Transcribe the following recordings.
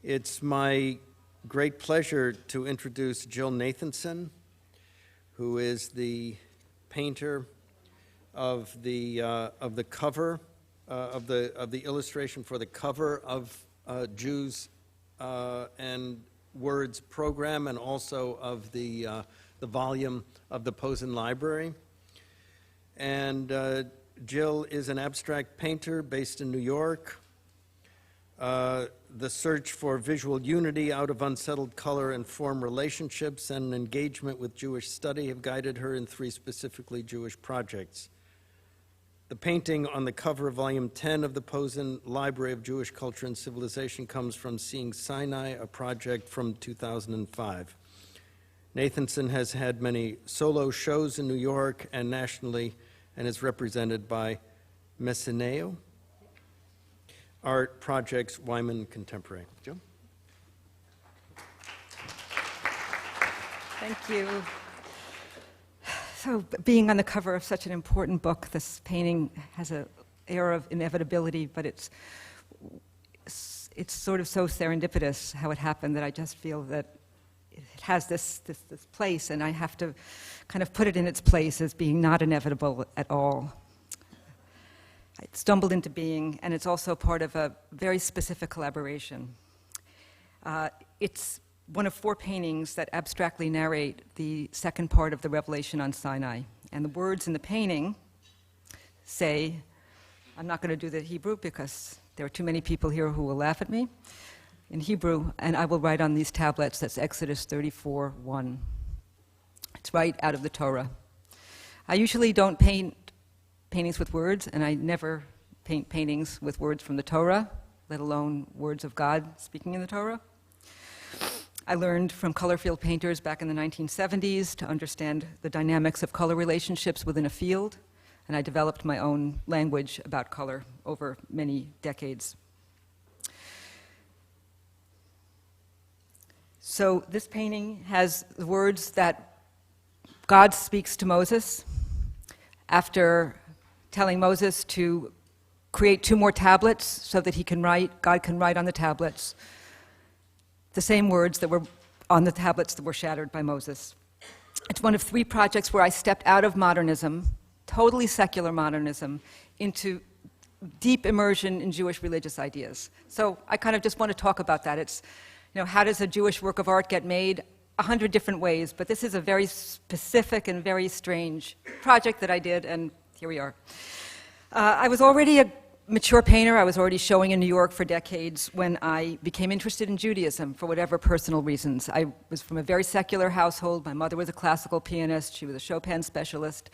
It's my great pleasure to introduce Jill Nathanson, who is the painter of the cover of the illustration for the cover of Jews and Words program, and also of the volume of the Posen library. And Jill is an abstract painter based in New York. The search for visual unity out of unsettled color and form relationships and engagement with Jewish study have guided her in 3 specifically Jewish projects. The painting on the cover of Volume 10 of the Posen Library of Jewish Culture and Civilization comes from Seeing Sinai, a project from 2005. Nathanson has had many solo shows in New York and nationally, and is represented by Messineo Art Projects Wyman Contemporary. Jill? Thank you. So being on the cover of such an important book, this painting has an air of inevitability, but it's sort of so serendipitous how it happened that I just feel that it has this place, and I have to kind of put it in its place as being not inevitable at all. It stumbled into being, and it's also part of a very specific collaboration. It's one of 4 paintings that abstractly narrate the second part of the Revelation on Sinai. And the words in the painting say, I'm not going to do the Hebrew because there are too many people here who will laugh at me, in Hebrew, and I will write on these tablets. That's Exodus 34:1. It's right out of the Torah. I usually don't paint paintings with words, and I never paint paintings with words from the Torah, let alone words of God speaking in the Torah. I learned from color field painters back in the 1970s to understand the dynamics of color relationships within a field, and I developed my own language about color over many decades. So this painting has the words that God speaks to Moses after telling Moses to create 2 more tablets so that God can write on the tablets the same words that were on the tablets that were shattered by Moses. It's one of 3 projects where I stepped out of modernism, totally secular modernism, into deep immersion in Jewish religious ideas. So I kind of just want to talk about that. It's, how does a Jewish work of art get made? 100 different ways, but this is a very specific and very strange project that I did, and here we are. I was already a mature painter. I was already showing in New York for decades when I became interested in Judaism for whatever personal reasons. I was from a very secular household. My mother was a classical pianist. She was a Chopin specialist.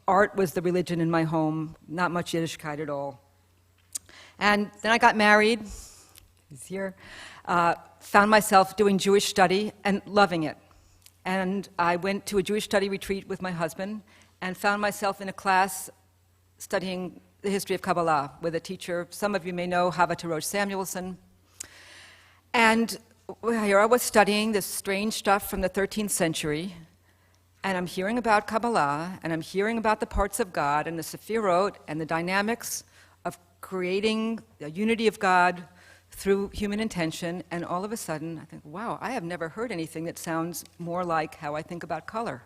Art was the religion in my home, not much Yiddishkeit at all. And then I got married. He's here. Found myself doing Jewish study and loving it. And I went to a Jewish study retreat with my husband and found myself in a class studying the history of Kabbalah with a teacher. Some of you may know Hava Tarosh Samuelson. And here I was studying this strange stuff from the 13th century, and I'm hearing about Kabbalah, and I'm hearing about the parts of God and the Sephirot and the dynamics of creating the unity of God through human intention, and all of a sudden I think, wow, I have never heard anything that sounds more like how I think about color.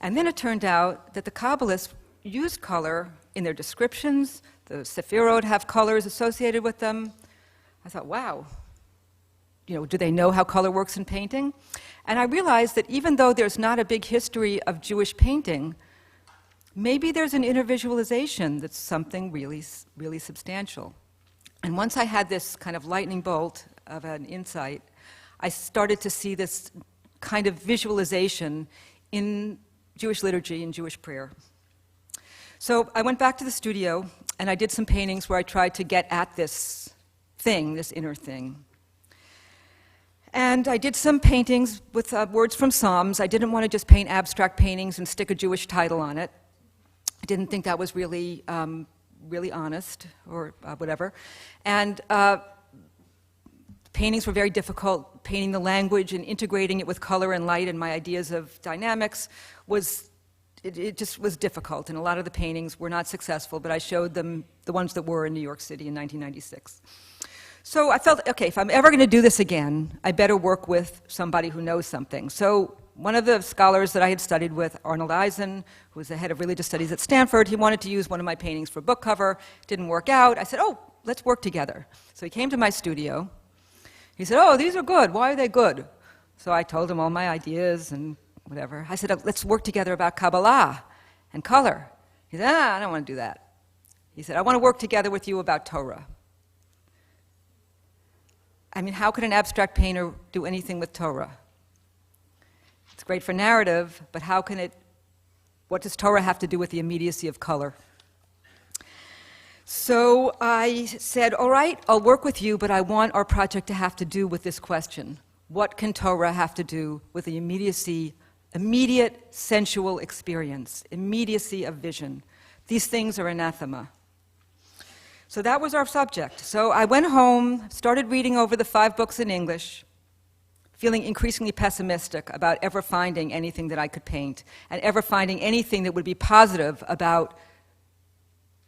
And then it turned out that the Kabbalists used color in their descriptions. The Sephirot have colors associated with them. I thought, wow, do they know how color works in painting? And I realized that even though there's not a big history of Jewish painting, maybe there's an inner visualization that's something really, really substantial. And once I had this kind of lightning bolt of an insight, I started to see this kind of visualization in Jewish liturgy and Jewish prayer. So I went back to the studio, and I did some paintings where I tried to get at this thing, this inner thing. And I did some paintings with words from Psalms. I didn't want to just paint abstract paintings and stick a Jewish title on it. I didn't think that was really honest or whatever. And paintings were very difficult. Painting the language and integrating it with color and light and my ideas of dynamics it just was difficult. And a lot of the paintings were not successful, but I showed them the ones that were in New York City in 1996. So I felt, okay, if I'm ever going to do this again, I better work with somebody who knows something. So one of the scholars that I had studied with, Arnold Eisen, who was the head of religious studies at Stanford, he wanted to use one of my paintings for a book cover. Didn't work out. I said, oh, let's work together. So he came to my studio. He said, oh, these are good. Why are they good? So I told him all my ideas and whatever. I said, let's work together about Kabbalah and color. He said, I don't want to do that. He said, I want to work together with you about Torah. I mean, how could an abstract painter do anything with Torah? It's great for narrative, but what does Torah have to do with the immediacy of color? So I said, all right, I'll work with you, but I want our project to have to do with this question. What can Torah have to do with the immediate sensual experience, immediacy of vision? These things are anathema. So that was our subject. So I went home, started reading over the 5 books in English, feeling increasingly pessimistic about ever finding anything that I could paint and ever finding anything that would be positive about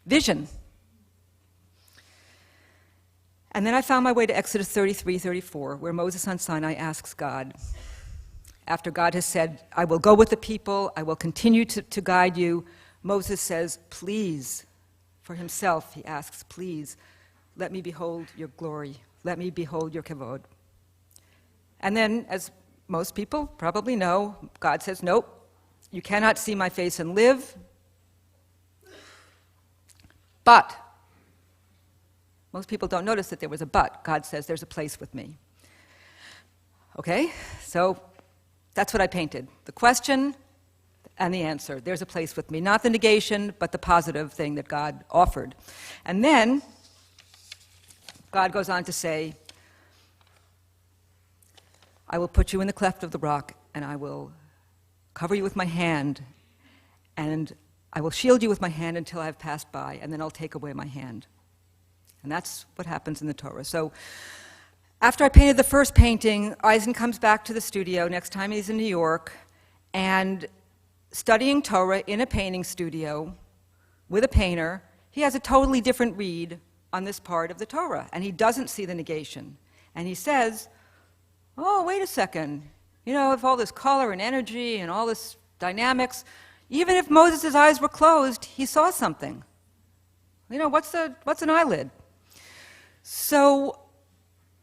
vision. And then I found my way to Exodus 33:34, where Moses on Sinai asks God, after God has said, I will go with the people, I will continue to guide you, Moses says, please, for himself, he asks, please, let me behold your glory, let me behold your kavod. And then, as most people probably know, God says, nope, you cannot see my face and live, but, most people don't notice that there was a but. God says, there's a place with me. Okay, so that's what I painted. The question and the answer. There's a place with me. Not the negation, but the positive thing that God offered. And then, God goes on to say, I will put you in the cleft of the rock, and I will cover you with my hand, and I will shield you with my hand until I have passed by, and then I'll take away my hand. And that's what happens in the Torah. So after I painted the first painting, Eisen comes back to the studio. Next time he's in New York, and studying Torah in a painting studio with a painter, he has a totally different read on this part of the Torah, and he doesn't see the negation. And he says, oh, wait a second. You know, if all this color and energy and all this dynamics, even if Moses' eyes were closed, he saw something. You know, what's an eyelid? So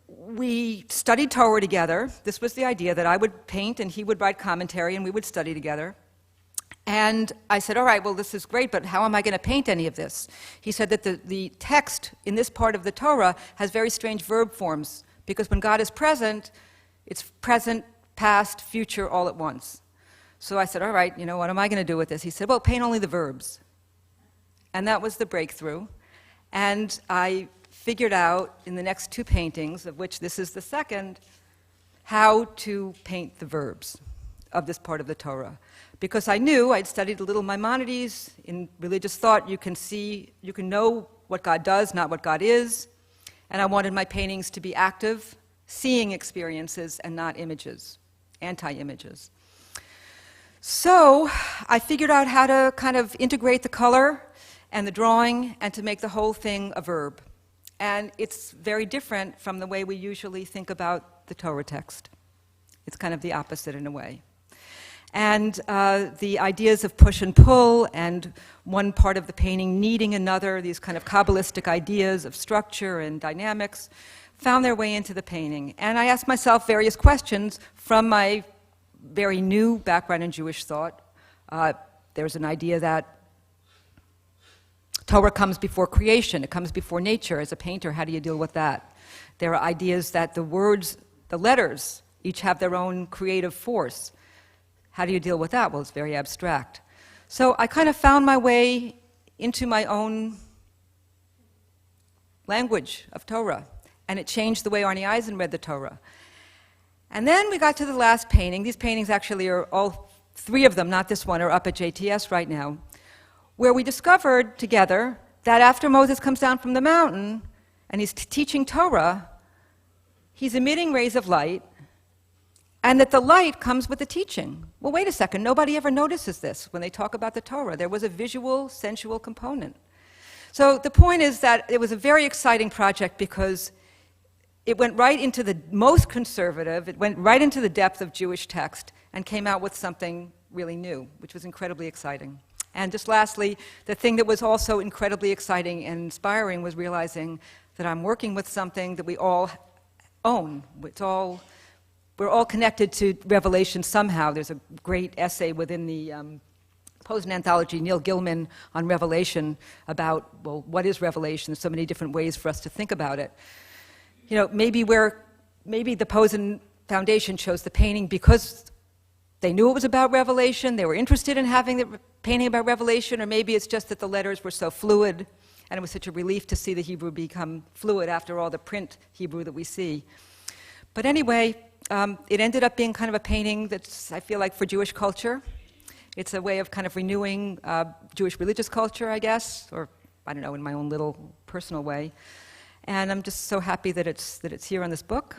we studied Torah together. This was the idea that I would paint and he would write commentary and we would study together. And I said, all right, well, this is great, but how am I going to paint any of this? He said that the text in this part of the Torah has very strange verb forms, because when God is present, it's present, past, future, all at once. So I said, all right, you know, what am I going to do with this? He said, well, paint only the verbs. And that was the breakthrough. And I figured out in the next 2 paintings, of which this is the second, how to paint the verbs of this part of the Torah. Because I knew, I'd studied a little Maimonides. In religious thought, you can know what God does, not what God is. And I wanted my paintings to be active, seeing experiences and not images, anti-images. So I figured out how to kind of integrate the color and the drawing and to make the whole thing a verb. And it's very different from the way we usually think about the Torah text. It's kind of the opposite in a way. And the ideas of push and pull and one part of the painting needing another, these kind of Kabbalistic ideas of structure and dynamics, found their way into the painting. And I asked myself various questions from my very new background in Jewish thought. There's an idea that Torah comes before creation, it comes before nature. As a painter, how do you deal with that? There are ideas that the words, the letters, each have their own creative force. How do you deal with that? Well, it's very abstract. So I kind of found my way into my own language of Torah, and it changed the way Arnie Eisen read the Torah. And then we got to the last painting. These paintings actually are all 3 of them, not this one, are up at JTS right now, where we discovered together that after Moses comes down from the mountain and he's teaching Torah, he's emitting rays of light, and that the light comes with the teaching. Well, wait a second, nobody ever notices this when they talk about the Torah. There was a visual, sensual component. So the point is that it was a very exciting project because it went right into the most conservative, it went right into the depth of Jewish text and came out with something really new, which was incredibly exciting. And just lastly, the thing that was also incredibly exciting and inspiring was realizing that I'm working with something that we all own. We're all connected to Revelation somehow. There's a great essay within the Posen anthology, Neil Gaiman, on Revelation about, well, what is Revelation? There's so many different ways for us to think about it. You know, maybe the Posen Foundation chose the painting because they knew it was about Revelation, they were interested in having the painting about Revelation, or maybe it's just that the letters were so fluid, and it was such a relief to see the Hebrew become fluid after all the print Hebrew that we see. But anyway, it ended up being kind of a painting that's, I feel like, for Jewish culture. It's a way of kind of renewing Jewish religious culture, I guess, or I don't know, in my own little personal way. And I'm just so happy that it's here on this book.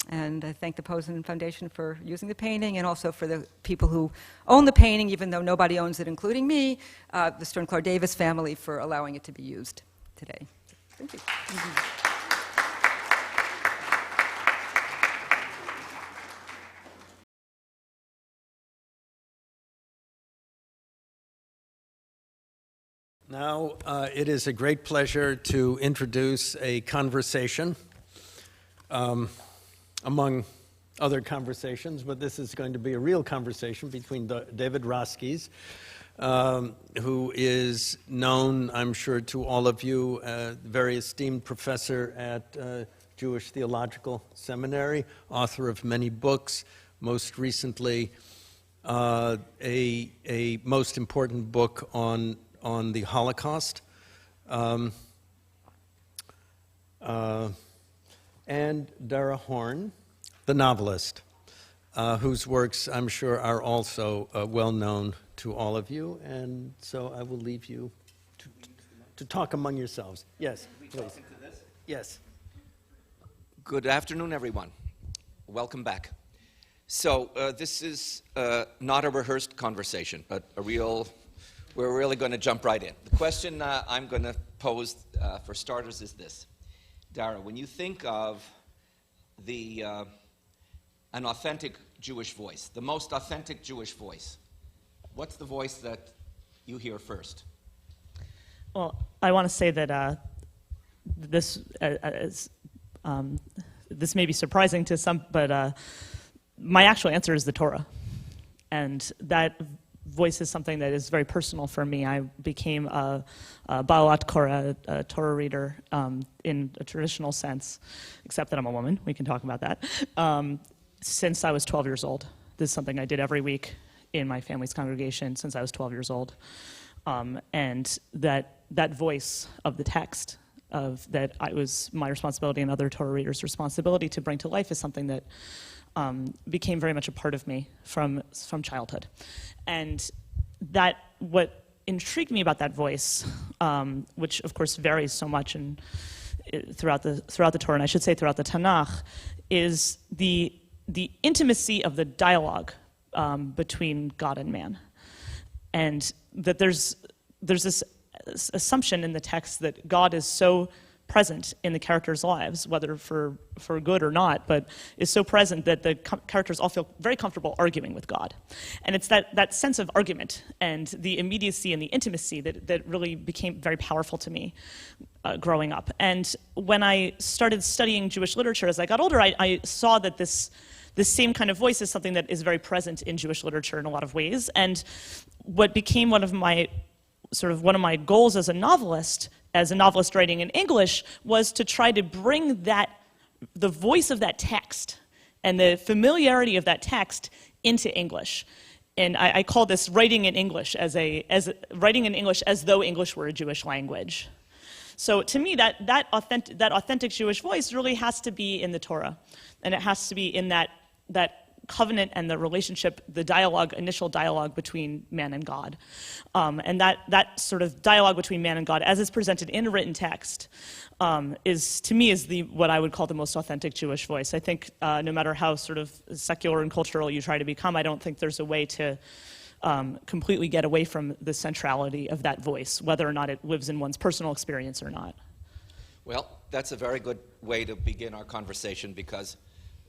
And I thank the Posen Foundation for using the painting, and also for the people who own the painting, even though nobody owns it, including me, the Stern-Clark Davis family, for allowing it to be used today. Thank you. Now, it is a great pleasure to introduce a conversation, among other conversations, but this is going to be a real conversation between David Roskis, who is known, I'm sure, to all of you, a very esteemed professor at Jewish Theological Seminary, author of many books, most recently a most important book on the Holocaust, and Dara Horn, the novelist, whose works I'm sure are also well known to all of you. And so I will leave you to talk among yourselves. Yes, please. Yes. Good afternoon, everyone. Welcome back. So this is not a rehearsed conversation, but we're really going to jump right in. The question I'm going to pose for starters is this. Dara, when you think of an authentic Jewish voice, the most authentic Jewish voice, what's the voice that you hear first? Well, I want to say that this may be surprising to some, but my actual answer is the Torah. And that voice is something that is very personal for me. I became a Baalat Korah, a Torah reader in a traditional sense, except that I'm a woman. We can talk about that. Since I was 12 years old. This is something I did every week in my family's congregation since I was 12 years old. And that voice of the text, of that it was my responsibility and other Torah readers' responsibility to bring to life, is something that became very much a part of me from childhood. And that, what intrigued me about that voice, which of course varies so much throughout the Torah, and I should say throughout the Tanakh, is the intimacy of the dialogue between God and man. And that there's this assumption in the text that God is so present in the characters' lives, whether for good or not, but is so present that the characters all feel very comfortable arguing with God. And it's that sense of argument and the immediacy and the intimacy that really became very powerful to me growing up. And when I started studying Jewish literature as I got older, I saw that this same kind of voice is something that is very present in Jewish literature in a lot of ways. And what became one of my goals as a novelist writing in English, was to try to bring the voice of that text and the familiarity of that text into English. And I call this writing in English as writing in English as though English were a Jewish language. So to me, that authentic Jewish voice really has to be in the Torah, and it has to be in that covenant and the relationship, the initial dialogue between man and God. And that sort of dialogue between man and God, as it's presented in a written text, is what I would call the most authentic Jewish voice. I think no matter how sort of secular and cultural you try to become, I don't think there's a way to completely get away from the centrality of that voice, whether or not it lives in one's personal experience or not. Well, that's a very good way to begin our conversation because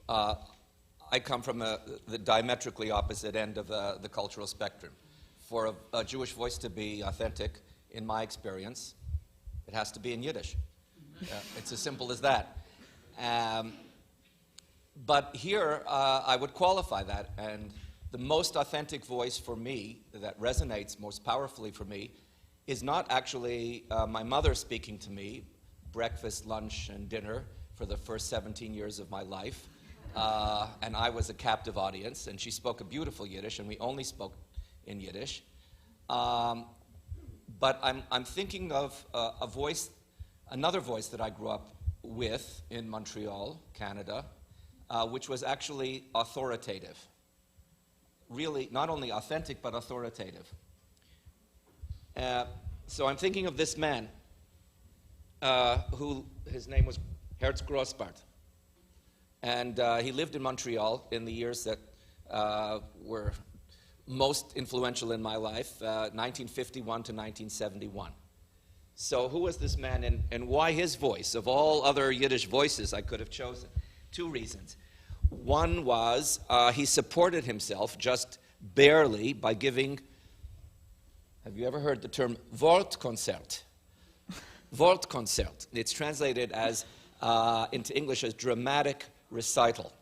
I come from the diametrically opposite end of the cultural spectrum. For a Jewish voice to be authentic, in my experience, it has to be in Yiddish. It's as simple as that. But here, I would qualify that, and the most authentic voice for me, that resonates most powerfully for me, is not actually my mother speaking to me, breakfast, lunch, and dinner for the first 17 years of my life. And I was a captive audience, and she spoke a beautiful Yiddish, and we only spoke in Yiddish. But I'm thinking of another voice that I grew up with in Montreal, Canada, which was actually authoritative. Really, not only authentic, but authoritative. So I'm thinking of this man, who his name was Herz Grossbart. And he lived in Montreal in the years that were most influential in my life, 1951 to 1971. So who was this man, and why his voice? Of all other Yiddish voices I could have chosen. Two reasons. One was he supported himself just barely by giving, have you ever heard the term Wortkonzert? Wortkonzert. It's translated as into English as dramatic recital.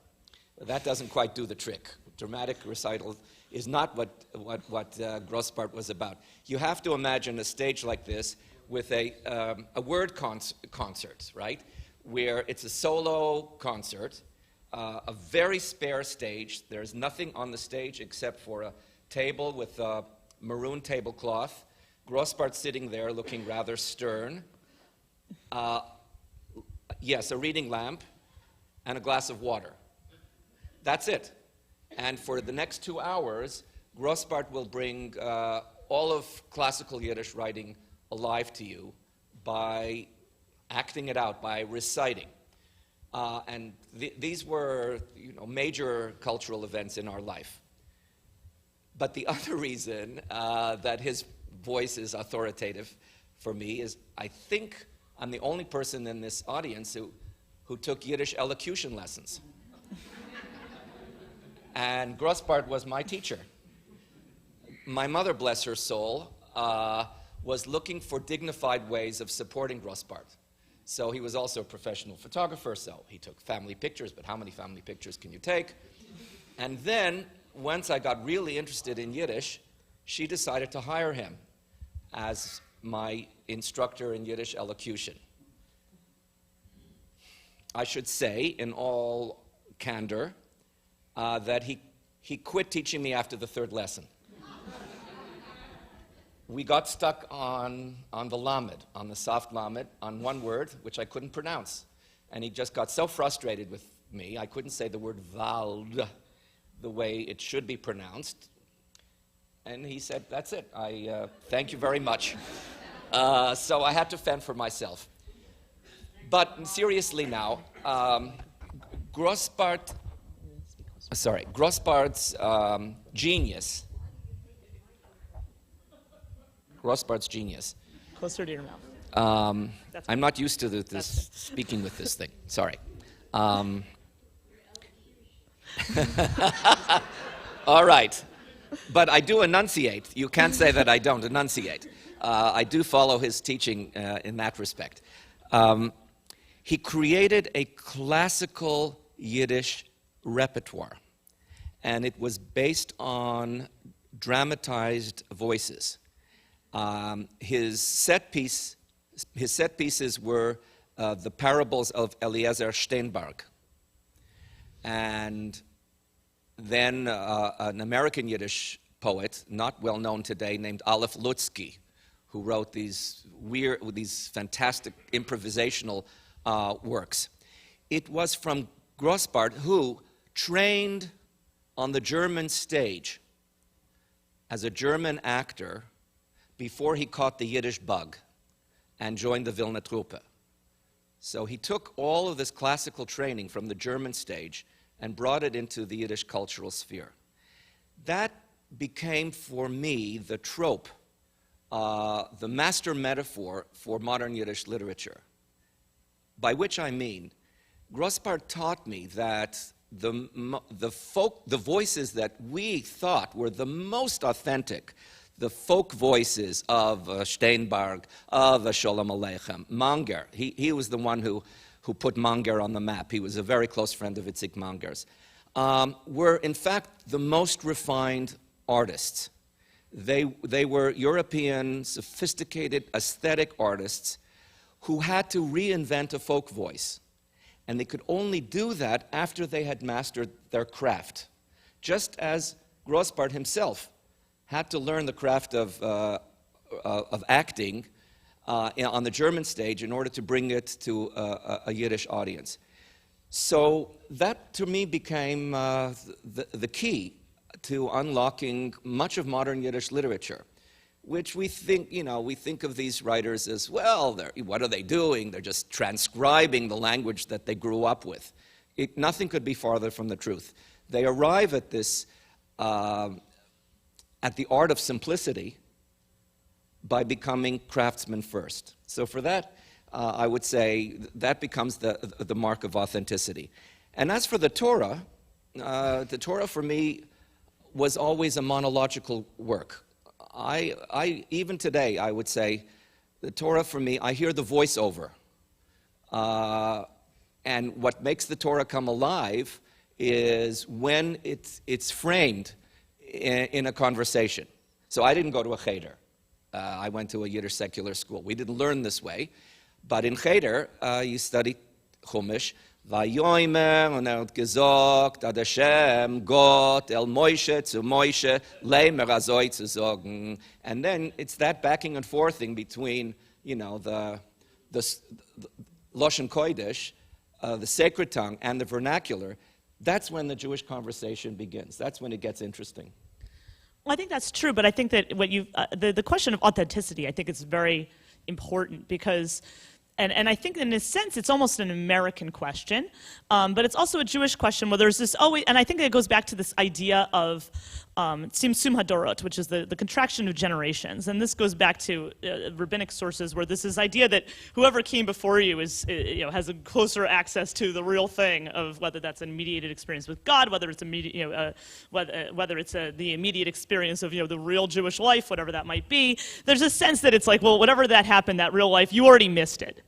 That doesn't quite do the trick. Dramatic recital is not what Grossbart was about. You have to imagine a stage like this with a word concert, right? Where it's a solo concert, a very spare stage. There's nothing on the stage except for a table with a maroon tablecloth. Grossbart sitting there looking rather stern. Yes, a reading lamp and a glass of water. That's it. And for the next 2 hours, Grossbart will bring all of classical Yiddish writing alive to you by acting it out, by reciting. And these were, major cultural events in our life. But the other reason that his voice is authoritative for me is I think I'm the only person in this audience who took Yiddish elocution lessons. And Grossbart was my teacher. My mother, bless her soul, was looking for dignified ways of supporting Grossbart. So he was also a professional photographer, so he took family pictures, but how many family pictures can you take? And then, once I got really interested in Yiddish, she decided to hire him as my instructor in Yiddish elocution. I should say, in all candor, that he quit teaching me after the third lesson. We got stuck on the lamed, on the soft lamed, on one word, which I couldn't pronounce. And he just got so frustrated with me, I couldn't say the word Wald the way it should be pronounced. And he said, that's it, thank you very much. So I had to fend for myself. But seriously now, Grossbart's genius. Grossbart's genius. Closer to your mouth. I'm not used to this speaking with this thing. Sorry. All right. But I do enunciate. You can't say that I don't enunciate. I do follow his teaching in that respect. He created a classical Yiddish repertoire, and it was based on dramatized voices. His set pieces were the parables of Eliezer Steinberg, and then an American Yiddish poet, not well known today, named Aleph Lutzky, who wrote these fantastic improvisational works. It was from Grossbart, who trained on the German stage as a German actor before he caught the Yiddish bug and joined the Wilner Truppe. So he took all of this classical training from the German stage and brought it into the Yiddish cultural sphere. That became, for me, the trope, the master metaphor for modern Yiddish literature. by which I mean, Grossbart taught me that the voices that we thought were the most authentic, the folk voices of Steinberg, of Sholem Aleichem, Manger. He was the one who put Manger on the map. He was a very close friend of Itzik Manger's. Were in fact the most refined artists. They were European, sophisticated, aesthetic artists who had to reinvent a folk voice. And they could only do that after they had mastered their craft. Just as Grossbart himself had to learn the craft of acting on the German stage in order to bring it to a Yiddish audience. So that, to me, became the key to unlocking much of modern Yiddish literature, which we think of these writers as, well, what are they doing? They're just transcribing the language that they grew up with. Nothing could be farther from the truth. They arrive at this, at the art of simplicity by becoming craftsmen first. So for that, I would say that becomes the mark of authenticity. And as for the Torah for me was always a monological work. Even today, I would say, the Torah for me, I hear the voiceover. And what makes the Torah come alive is when it's framed in a conversation. So I didn't go to a cheder. I went to a Yiddish secular school. We didn't learn this way. But in cheder, you study Chumash. Vayomer, und hat gesagt, ad Hashem, Gott, el Moshe, zu Moshe, leimer azoi zu sagen. And then it's that backing and forthing between, the Lashon Kodesh, the sacred tongue, and the vernacular. That's when the Jewish conversation begins. That's when it gets interesting. Well, I think that's true, but I think that what the question of authenticity, I think is very important because, and I think in a sense it's almost an American question, but it's also a Jewish question where there's this always, and I think it goes back to this idea of Tzimtzum Hadorot, which is the contraction of generations, and this goes back to rabbinic sources where this is idea that whoever came before you is, has a closer access to the real thing of whether that's a mediated experience with God, whether it's whether it's the immediate experience of the real Jewish life, whatever that might be. There's a sense that it's like, well, whatever that happened, that real life, you already missed it.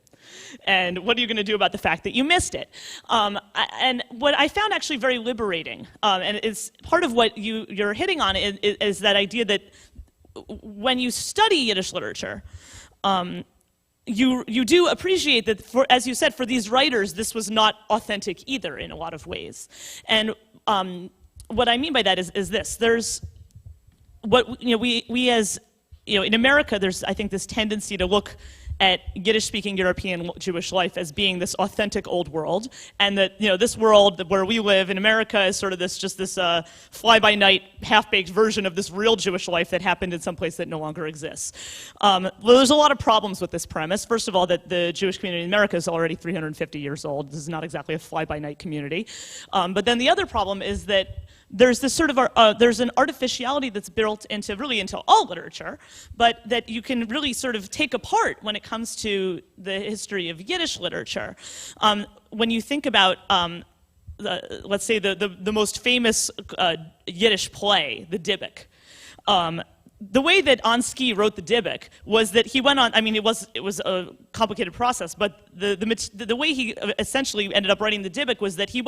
And what are you going to do about the fact that you missed it? And what I found actually very liberating, and it's part of what you're hitting on, is that idea that when you study Yiddish literature, you do appreciate that, as you said, for these writers, this was not authentic either in a lot of ways. And what I mean by that is this: there's what we as in America, there's I think this tendency to look at Yiddish-speaking European Jewish life as being this authentic old world, and that this world where we live in America is sort of this fly-by-night, half-baked version of this real Jewish life that happened in some place that no longer exists. Well, there's a lot of problems with this premise. First of all, that the Jewish community in America is already 350 years old. This is not exactly a fly-by-night community. But then the other problem is that there's this sort of there's an artificiality that's built into all literature, but that you can really sort of take apart when it comes to the history of Yiddish literature. When you think about, let's say the most famous Yiddish play, the Dybbuk. The way that Ansky wrote the Dybbuk was that he went on. I mean, it was a complicated process, but the way he essentially ended up writing the Dybbuk was that he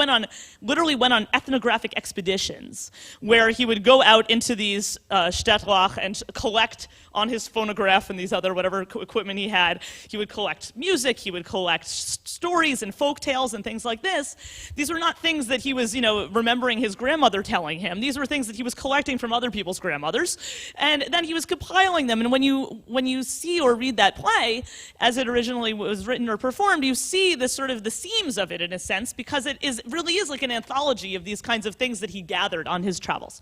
literally went on ethnographic expeditions where he would go out into these Städtlach and collect on his phonograph and these other whatever equipment he had. He would collect music. He would collect stories and folk tales and things like this. These were not things that he was remembering his grandmother telling him. These were things that he was collecting from other people's grandmothers, and then he was compiling them. And when you see or read that play as it originally was written or performed, you see the sort of the seams of it in a sense, because it really is like an anthology of these kinds of things that he gathered on his travels.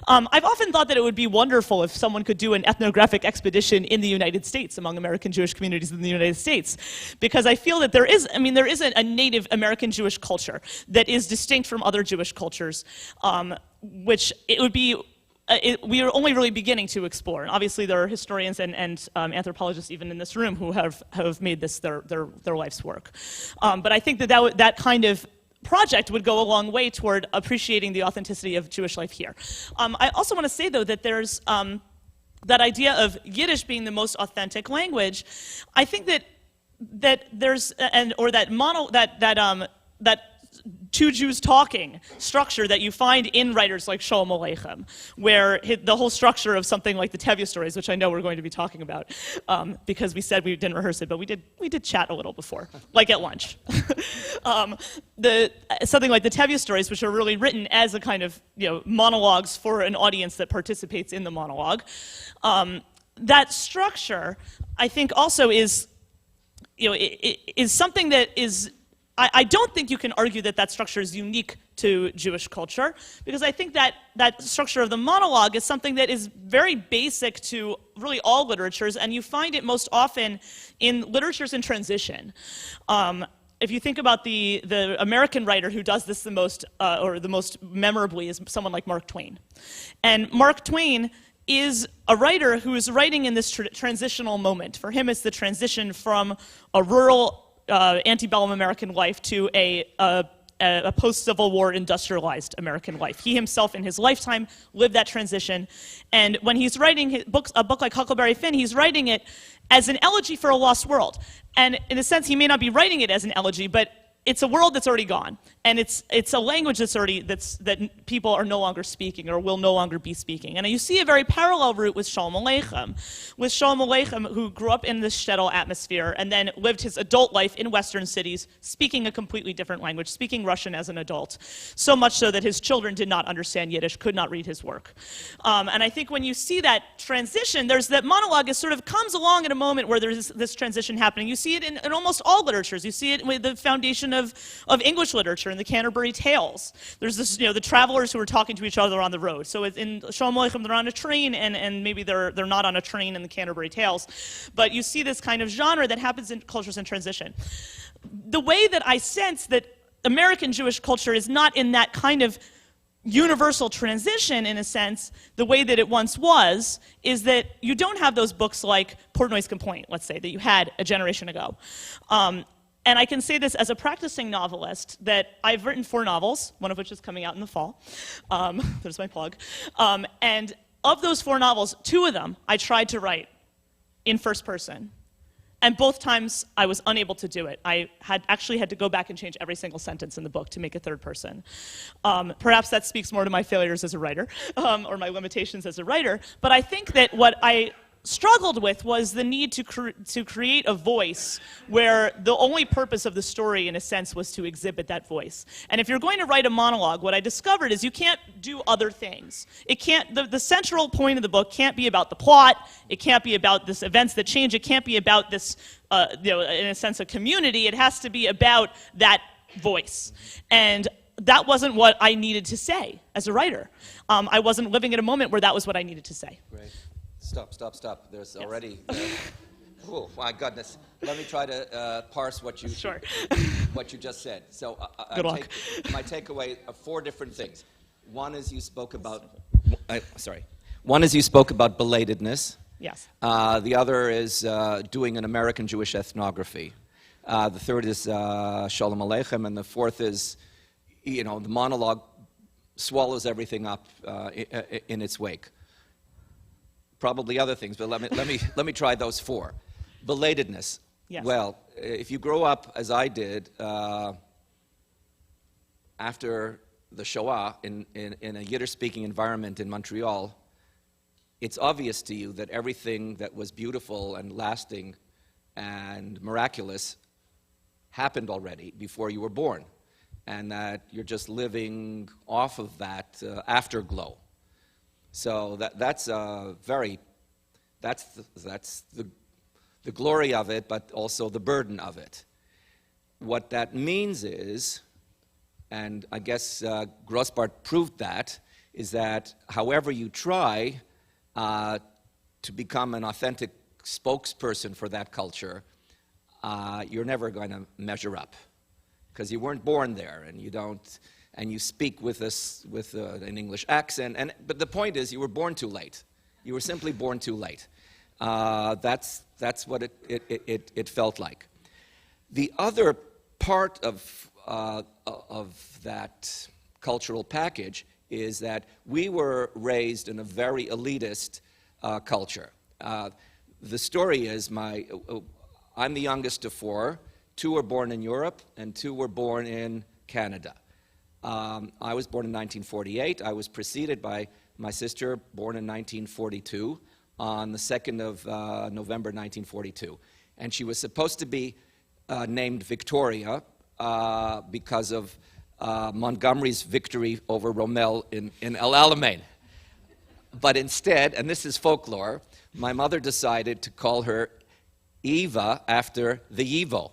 I've often thought that it would be wonderful if someone could do an ethnographic expedition in the United States among American Jewish communities in the United States, because I feel that there is a native American Jewish culture that is distinct from other Jewish cultures, which it would be we are only really beginning to explore. And obviously there are historians and anthropologists even in this room who have made this their life's work. But I think that kind of project would go a long way toward appreciating the authenticity of Jewish life here. I also want to say, though, that there's that idea of Yiddish being the most authentic language. I think that there's that two Jews talking structure that you find in writers like Sholem Aleichem, where the whole structure of something like the Tevye stories, which I know we're going to be talking about, because we said we didn't rehearse it, but we did chat a little before, like at lunch. Something like the Tevye stories, which are really written as a kind of monologues for an audience that participates in the monologue. That structure, I think, also is is something that is. I don't think you can argue that structure is unique to Jewish culture, because I think that structure of the monologue is something that is very basic to really all literatures, and you find it most often in literatures in transition. If you think about the American writer who does this the most memorably is someone like Mark Twain. And Mark Twain is a writer who is writing in this transitional moment. For him, it's the transition from a rural antebellum American life to a post-Civil War industrialized American life. He himself, in his lifetime, lived that transition. And when he's writing a book like Huckleberry Finn, he's writing it as an elegy for a lost world. And in a sense, he may not be writing it as an elegy, but it's a world that's already gone, and it's a language that people are no longer speaking or will no longer be speaking. And you see a very parallel route with Sholem Aleichem, who grew up in this shtetl atmosphere and then lived his adult life in Western cities, speaking a completely different language, speaking Russian as an adult, so much so that his children did not understand Yiddish, could not read his work. And I think when you see that transition, there's that monologue is sort of comes along at a moment where there's this transition happening. You see it in almost all literatures. You see it with the foundation of English literature in the Canterbury Tales. There's this, the travelers who are talking to each other on the road. So in Sholem Aleichem, they're on a train, and maybe they're not on a train in the Canterbury Tales. But you see this kind of genre that happens in cultures in transition. The way that I sense that American Jewish culture is not in that kind of universal transition, in a sense, the way that it once was, is that you don't have those books like Portnoy's Complaint, let's say, that you had a generation ago. And I can say this as a practicing novelist, that I've written 4 novels, one of which is coming out in the fall. There's my plug. And of those 4 novels, 2 of them I tried to write in first person. And both times I was unable to do it. I actually had to go back and change every single sentence in the book to make it third person. Perhaps that speaks more to my failures as a writer, or my limitations as a writer. But I think that what I struggled with was the need to create a voice where the only purpose of the story, in a sense, was to exhibit that voice. And if you're going to write a monologue, what I discovered is you can't do other things. It can't. The central point of the book can't be about the plot. It can't be about this events that change. It can't be about this, in a sense, a community. It has to be about that voice. And that wasn't what I needed to say as a writer. I wasn't living at a moment where that was what I needed to say. Great. Stop. There's already... oh, my goodness. Let me try to parse what you just said. So my takeaway of 4 different things. One is you spoke about... One is you spoke about belatedness. Yes. The other is doing an American Jewish ethnography. The third is Sholem Aleichem, and the fourth is, the monologue swallows everything up in its wake. Probably other things, but let me try those 4. Belatedness. Yes. Well, if you grow up as I did after the Shoah in a Yiddish-speaking environment in Montreal, it's obvious to you that everything that was beautiful and lasting and miraculous happened already before you were born, and that you're just living off of that afterglow. So that's the glory of it, but also the burden of it. What that means is, and I guess Grossbart proved that, is that however you try to become an authentic spokesperson for that culture, you're never going to measure up, because you weren't born there, and you don't and you speak with an English accent. But the point is, you were born too late. You were simply born too late. That's what it felt like. The other part of that cultural package is that we were raised in a very elitist culture. The story is I'm the youngest of four. 2 were born in Europe and 2 were born in Canada. I was born in 1948. I was preceded by my sister, born in 1942, on the 2nd of November 1942. And she was supposed to be named Victoria because of Montgomery's victory over Rommel in El Alamein. But instead, and this is folklore, my mother decided to call her Eva after the YIVO,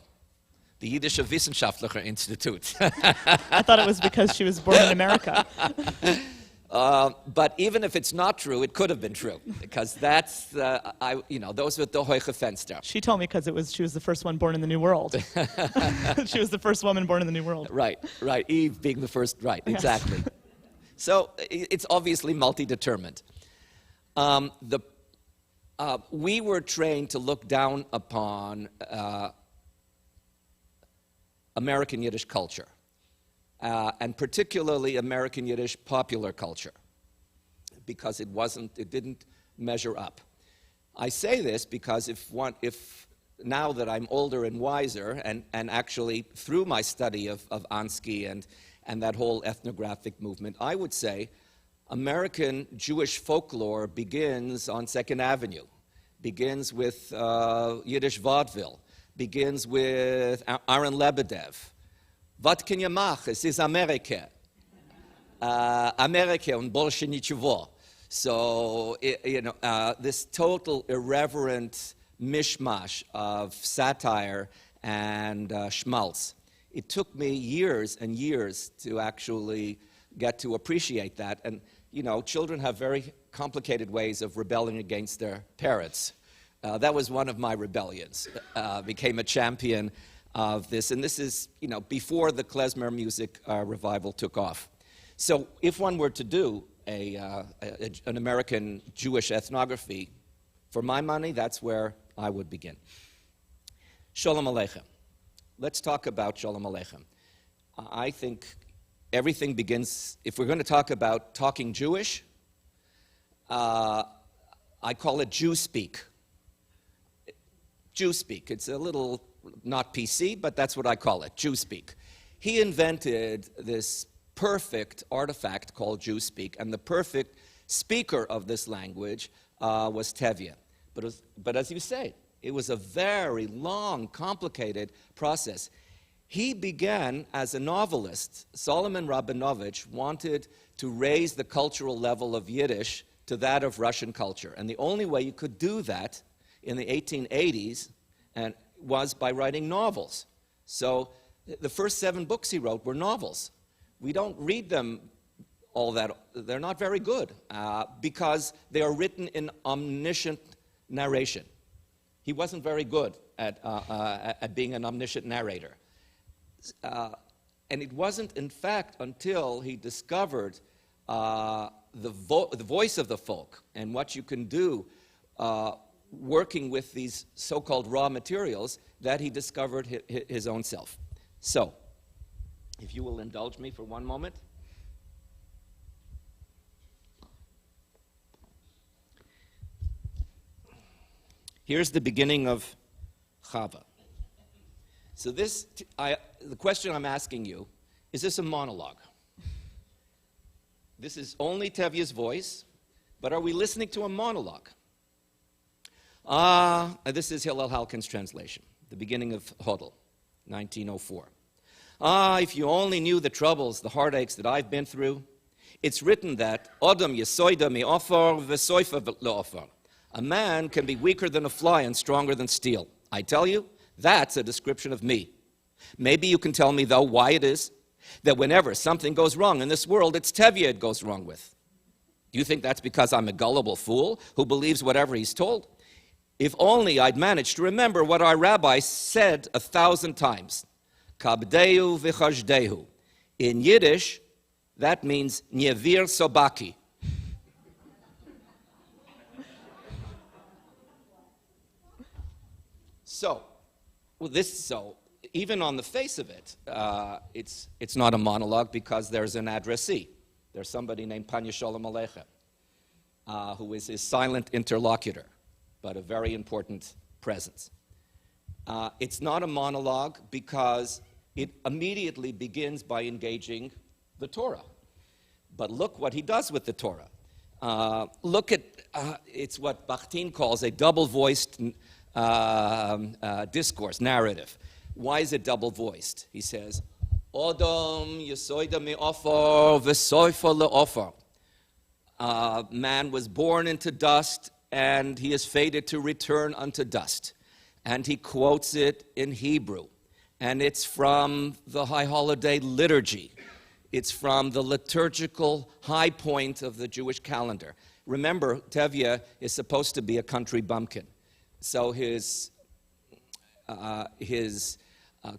the Yiddish Wissenschaftlicher Institut. I thought it was because she was born in America. But even if it's not true, it could have been true, because that's those were the hohe Fenster. She told me because she was the first one born in the New World. She was the first woman born in the New World. Right. Eve being the first. Right. Yes. Exactly. So it's obviously multi-determined. We were trained to look down upon American Yiddish culture. And particularly American Yiddish popular culture, because it didn't measure up. I say this because if now that I'm older and wiser, and actually through my study of Ansky and that whole ethnographic movement, I would say American Jewish folklore begins on 2nd Avenue, begins with Yiddish vaudeville, begins with Aaron Lebedev. What can you make? Es ist Amerika. Amerika und Bolshe Nichevo. So, this total irreverent mishmash of satire and schmaltz. It took me years and years to actually get to appreciate that. And, children have very complicated ways of rebelling against their parents. That was one of my rebellions. Became a champion of this, and this is, before the klezmer music revival took off. So if one were to do an American Jewish ethnography, for my money, that's where I would begin. Shalom Aleichem. Let's talk about Shalom Aleichem. I think everything begins, if we're going to talk about talking Jewish, I call it Jew speak. Jew speak. It's a little not PC, but that's what I call it, Jew speak. He invented this perfect artifact called Jew speak, and the perfect speaker of this language was Tevye. But as you say, it was a very long, complicated process. He began as a novelist. Solomon Rabinovich wanted to raise the cultural level of Yiddish to that of Russian culture, and the only way you could do that in the 1880s was by writing novels. So the first 7 books he wrote were novels. We don't read them all that, they're not very good because they are written in omniscient narration. He wasn't very good at being an omniscient narrator. And it wasn't, in fact, until he discovered the voice of the folk and what you can do working with these so-called raw materials that he discovered his own self. So, if you will indulge me for one moment. Here's the beginning of Chava. So the question I'm asking you, is this a monologue? This is only Tevye's voice, but are we listening to a monologue? This is Hillel Halkin's translation, the beginning of Hodel, 1904. If you only knew the troubles, the heartaches that I've been through. It's written that Odom yesoida mi ofer v'soifa le'ofer. A man can be weaker than a fly and stronger than steel. I tell you, that's a description of me. Maybe you can tell me, though, why it is that whenever something goes wrong in this world, it's Tevye it goes wrong with. Do you think that's because I'm a gullible fool who believes whatever he's told? If only I'd managed to remember what our rabbi said 1,000 times. Kabdehu v'chashdehu. In Yiddish, That means Nyevir Sobaki. So even on the face of it, it's not a monologue because there's an addressee. There's somebody named Panya Sholem Aleichem, who is his silent interlocutor, but a very important presence. It's not a monologue because it immediately begins by engaging the Torah. But look what he does with the Torah. Look at, it's what Bakhtin calls a double-voiced discourse, narrative. Why is it double-voiced? He says, Odom yesoida me'ofor v'soifa le'ofor. Man was born into dust, and he is fated to return unto dust. And he quotes it in Hebrew. And it's from the High Holiday Liturgy. It's from the liturgical high point of the Jewish calendar. Remember, Tevye is supposed to be a country bumpkin. So his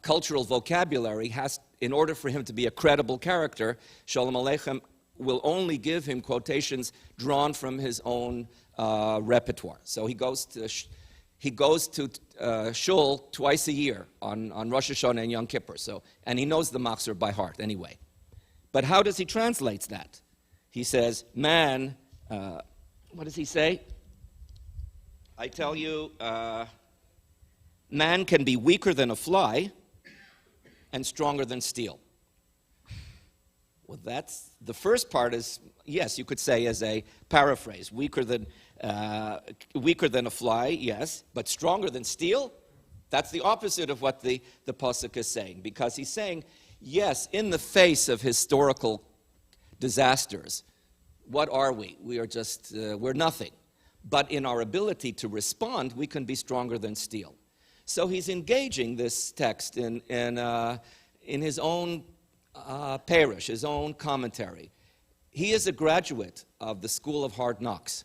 cultural vocabulary has, in order for him to be a credible character, Sholem Aleichem will only give him quotations drawn from his own repertoire. So he goes to shul twice a year on Rosh Hashanah and Yom Kippur. And he knows the Machzor by heart anyway. But how does he translate that? He says, man, what does he say? I tell you, man can be weaker than a fly and stronger than steel. Well, that's, the first part is, yes, you could say as a paraphrase, weaker than a fly, yes, but stronger than steel? That's the opposite of what the Pasuk is saying, because he's saying, yes, in the face of historical disasters, what are we? We are just, we're nothing. But in our ability to respond, we can be stronger than steel. So he's engaging this text in his own parish, his own commentary. He is a graduate of the School of Hard Knocks,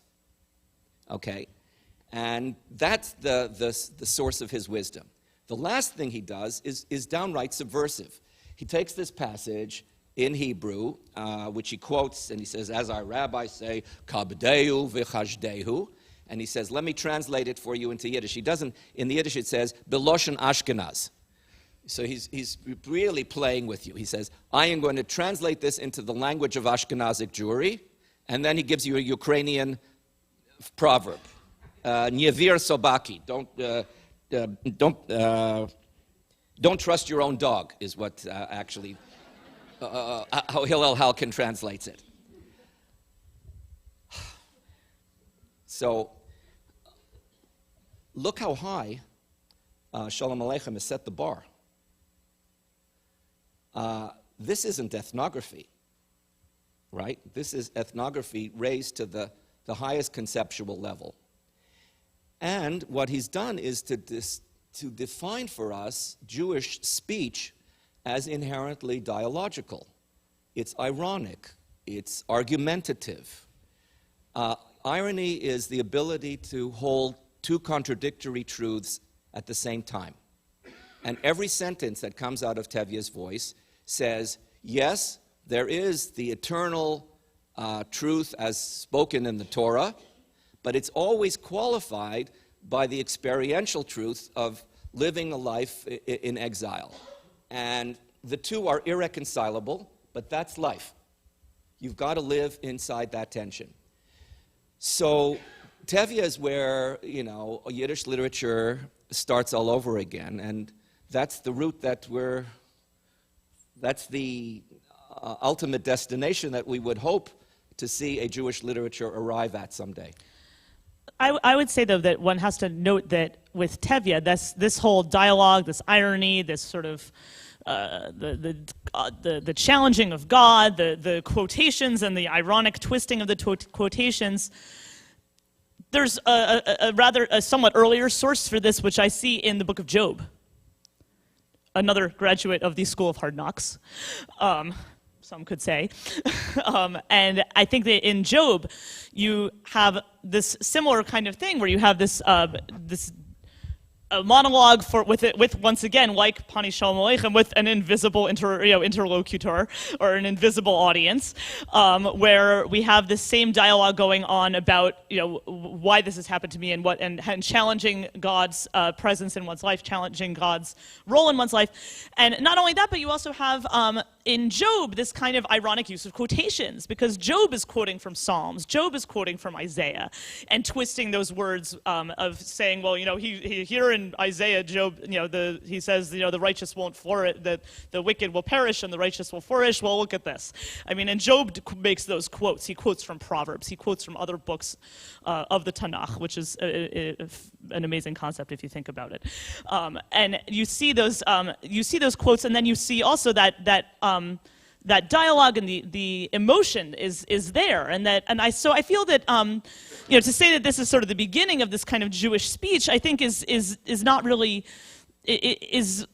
okay? And that's the source of his wisdom. The last thing he does is downright subversive. He takes this passage in Hebrew, which he quotes, and he says, as our rabbis say, kabdeu v'chashdehu, and he says, let me translate it for you into Yiddish. He doesn't, in the Yiddish it says, Beloshen Ashkenaz. So he's really playing with you. He says, I am going to translate this into the language of Ashkenazic Jewry, and then he gives you a Ukrainian proverb. Nyevir Sobaki, don't trust your own dog, is what actually how Hillel Halkin translates it. So, look how high Sholem Aleichem has set the bar. This isn't ethnography, right? This is ethnography raised to the highest conceptual level. And what he's done is to define for us Jewish speech as inherently dialogical. It's ironic. It's argumentative. Irony is the ability to hold two contradictory truths at the same time. And every sentence that comes out of Tevye's voice says, yes, there is the eternal truth as spoken in the Torah, but it's always qualified by the experiential truth of living a life in exile. And the two are irreconcilable, but that's life. You've got to live inside that tension. So Tevye is where, Yiddish literature starts all over again, and that's the route that's the ultimate destination that we would hope to see a Jewish literature arrive at someday. I would say, though, that one has to note that with Tevye, this whole dialogue, this irony, this sort of the challenging of God, the quotations and the ironic twisting of the quotations. There's a somewhat earlier source for this, which I see in the book of Job. Another graduate of the School of Hard Knocks, some could say. And I think that in Job, you have this similar kind of thing where you have this a monologue with once again, like Pani Shalom Aleichem, with an invisible interlocutor or an invisible audience, where we have this same dialogue going on about why this has happened to me and challenging God's presence in one's life, challenging God's role in one's life, and not only that, but you also have in Job this kind of ironic use of quotations, because Job is quoting from Psalms, Job is quoting from Isaiah, and twisting those words of saying, well, he here in Isaiah, Job, he says, the righteous won't flourish, that the wicked will perish and the righteous will flourish. Well, look at this. I mean, and Job makes those quotes. He quotes from Proverbs. He quotes from other books of the Tanakh, which is an amazing concept if you think about it. And you see those quotes, and then you see also that dialogue and the emotion is there, and I feel that to say that this is sort of the beginning of this kind of Jewish speech, I think is not really is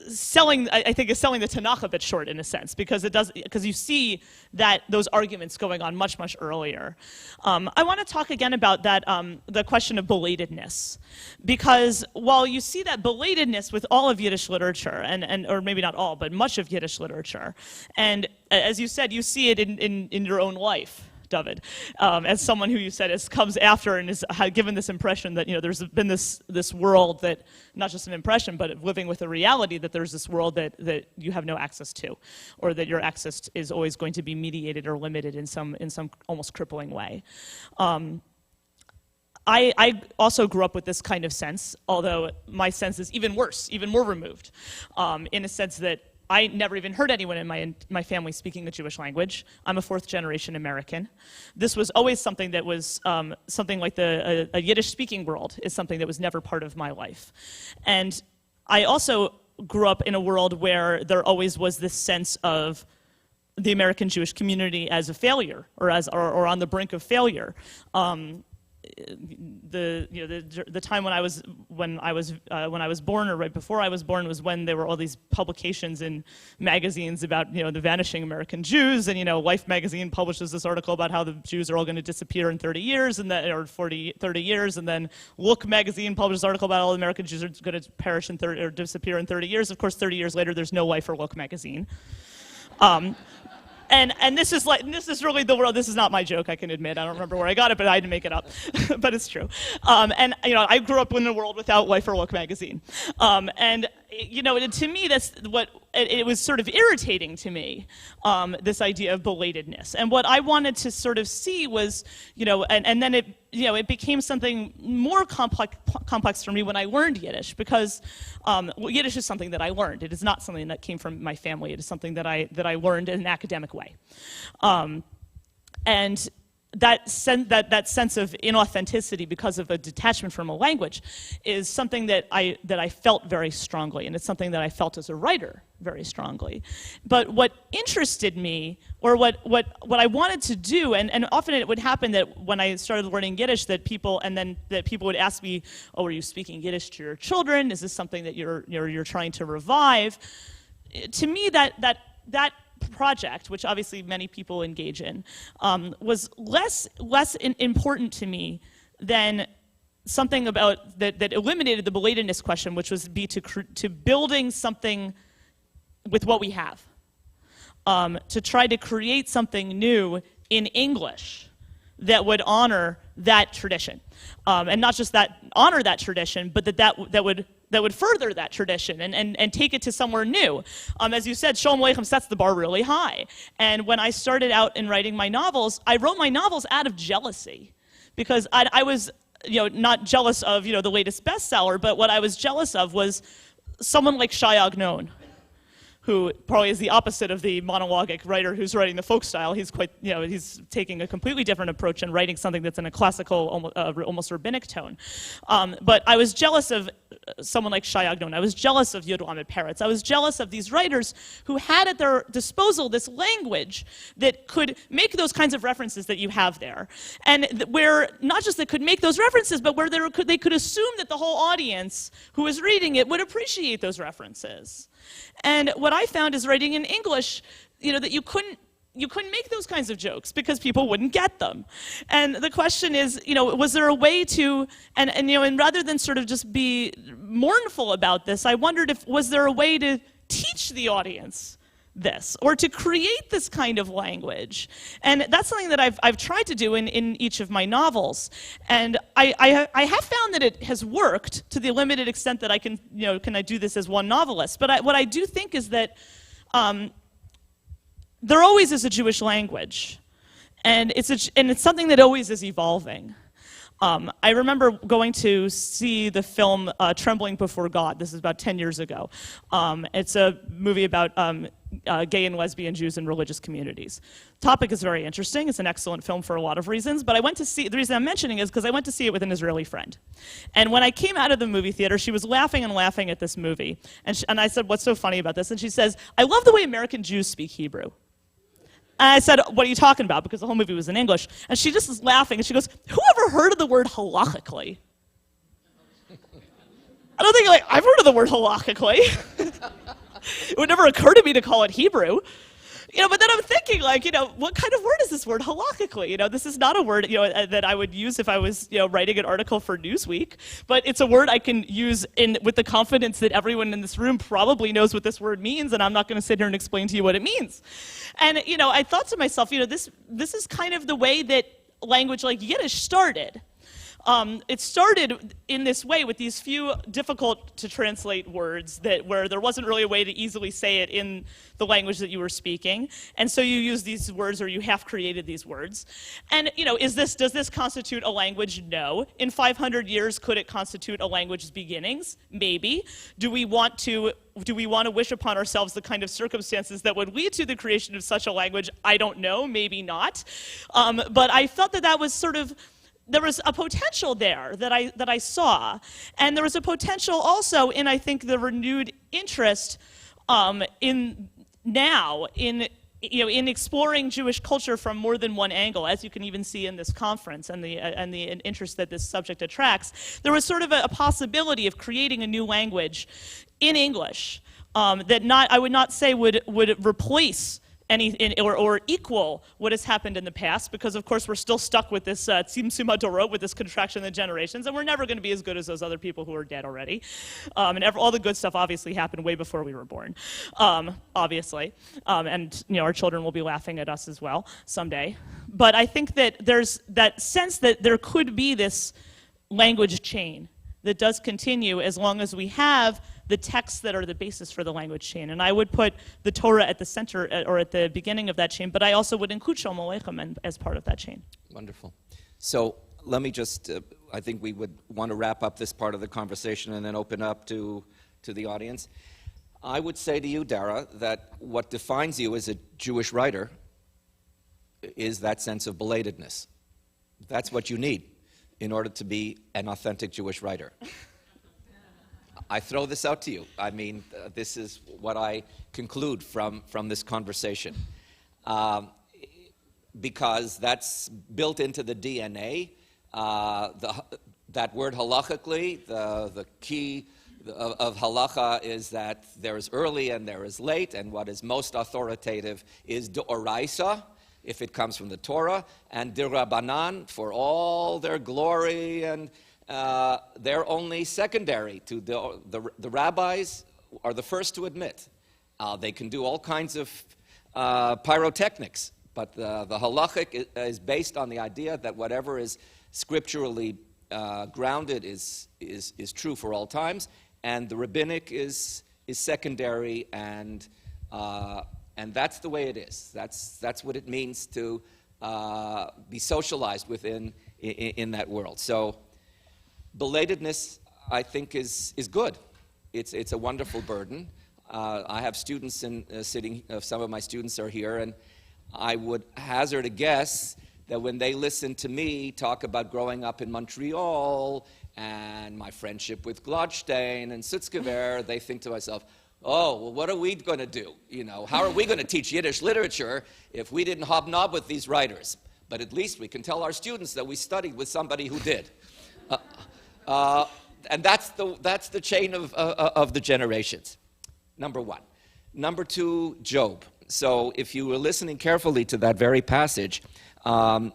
selling the Tanakh a bit short in a sense, because you see that those arguments going on much earlier. I want to talk again about that the question of belatedness, because while you see that belatedness with all of Yiddish literature, and or maybe not all, but much of Yiddish literature, and as you said, you see it in your own life, David, as someone who you said comes after and is given this impression that there's been this world that, not just an impression, but living with a reality that there's this world that you have no access to, or that your access is always going to be mediated or limited in some almost crippling way. I also grew up with this kind of sense, although my sense is even worse, even more removed, in a sense that I never even heard anyone in my family speaking the Jewish language. I'm a fourth-generation American. This was always something that was something like a Yiddish-speaking world is something that was never part of my life. And I also grew up in a world where there always was this sense of the American Jewish community as a failure, or on the brink of failure. The time when I was born, or right before I was born, was when there were all these publications in magazines about the vanishing American Jews, and Life magazine publishes this article about how the Jews are all going to disappear in 30 years, or 30 years, and then Look magazine publishes an article about all the American Jews are going to perish in 30 or disappear in 30 years. Of course, 30 years later, there's no Life or Look magazine. And this is really the world. This is not my joke, I can admit. I don't remember where I got it, but I had to make it up. But it's true. And I grew up in a world without Life or Look magazine. And to me, that's what it was sort of irritating to me, this idea of belatedness. And what I wanted to sort of see was, and then it became something more complex for me when I learned Yiddish, because Yiddish is something that I learned. It is not something that came from my family. It is something that I learned in an academic way. And that sense of inauthenticity because of a detachment from a language is something that I felt very strongly, and it's something that I felt as a writer very strongly. But what interested me, or what I wanted to do, and often it would happen that when I started learning Yiddish, that people would ask me, "Oh, are you speaking Yiddish to your children? Is this something that you're trying to revive?" To me, that project, which obviously many people engage in, was less important to me than something about that eliminated the belatedness question, which was to building something with what we have, to try to create something new in English that would honor that tradition, and not just honor that tradition, but that would further that tradition and take it to somewhere new. As you said, Shalom Aleichem sets the bar really high. And when I started out in writing my novels, I wrote my novels out of jealousy, because I was not jealous of the latest bestseller, but what I was jealous of was someone like Shai Agnon, who probably is the opposite of the monologic writer who's writing the folk style. He's quite, he's taking a completely different approach and writing something that's in a classical, almost rabbinic tone. But I was jealous of someone like Shai Agnon. I was jealous of Yud Lamed Peretz. I was jealous of these writers who had at their disposal this language that could make those kinds of references that you have there. And where not just they could make those references, but where they could assume that the whole audience who was reading it would appreciate those references. And what I found is writing in English, that you couldn't you couldn't make those kinds of jokes because people wouldn't get them. And the question is, was there a way to, and rather than sort of just be mournful about this, I wondered was there a way to teach the audience this, or to create this kind of language. And that's something that I've tried to do in each of my novels. And I have found that it has worked to the limited extent that I can I do this as one novelist. But what I do think is that there always is a Jewish language. And it's something that always is evolving. I remember going to see the film Trembling Before God. This is about 10 years ago. It's a movie about gay and lesbian Jews in religious communities. The topic is very interesting. It's an excellent film for a lot of reasons, but the reason I'm mentioning is because I went to see it with an Israeli friend. And when I came out of the movie theater, she was laughing and laughing at this movie. And I said, "What's so funny about this?" And she says, "I love the way American Jews speak Hebrew." And I said, "What are you talking about?" Because the whole movie was in English. And she just was laughing, and she goes, "Who ever heard of the word halachically?" I don't think, I've heard of the word halachically. It would never occur to me to call it Hebrew. But then I'm thinking, what kind of word is this word halachically? This is not a word, that I would use if I was, writing an article for Newsweek, but it's a word I can use with the confidence that everyone in this room probably knows what this word means, and I'm not going to sit here and explain to you what it means. And, I thought to myself, this is kind of the way that language like Yiddish started. It started in this way with these few difficult to translate words where there wasn't really a way to easily say it in the language that you were speaking. And so you use these words, or you half created these words. And, does this constitute a language? No. In 500 years, could it constitute a language's beginnings? Maybe. Do we want to wish upon ourselves the kind of circumstances that would lead to the creation of such a language? I don't know. Maybe not. But I felt that was sort of, there was a potential there that I saw, and there was a potential also in, I think, the renewed interest in exploring Jewish culture from more than one angle, as you can even see in this conference and the interest that this subject attracts. There was sort of a possibility of creating a new language in English that I would not say would replace or equal what has happened in the past, because of course we're still stuck with this tzimtzum hadorot, with this contraction of the generations, and we're never going to be as good as those other people who are dead already. And all the good stuff obviously happened way before we were born, obviously. And our children will be laughing at us as well someday. But I think that there's that sense that there could be this language chain that does continue as long as we have the texts that are the basis for the language chain. And I would put the Torah at the center, or at the beginning of that chain, but I also would include Shalom Aleichem as part of that chain. Wonderful. So let me just, I think we would want to wrap up this part of the conversation and then open up to the audience. I would say to you, Dara, that what defines you as a Jewish writer is that sense of belatedness. That's what you need in order to be an authentic Jewish writer. I throw this out to you. I mean, this is what I conclude from this conversation. Because that's built into the DNA. That word halachically, the key of halacha is that there is early and there is late, and what is most authoritative is d'oraisa, if it comes from the Torah, and d'Rabbanan, for all their glory, and they're only secondary to the rabbis are the first to admit. They can do all kinds of pyrotechnics, but the halachic is based on the idea that whatever is scripturally grounded is true for all times, and the rabbinic is secondary, and that's the way it is. That's what it means to be socialized within in that world. So belatedness, I think, is good. It's a wonderful burden. I have students sitting. Some of my students are here, and I would hazard a guess that when they listen to me talk about growing up in Montreal and my friendship with Gladstein and Sutzkever, they think to myself, "Oh, well, what are we going to do? How are we going to teach Yiddish literature if we didn't hobnob with these writers? But at least we can tell our students that we studied with somebody who did." And that's the chain of the generations. Number one. Number two, Job. So if you were listening carefully to that very passage, Tevye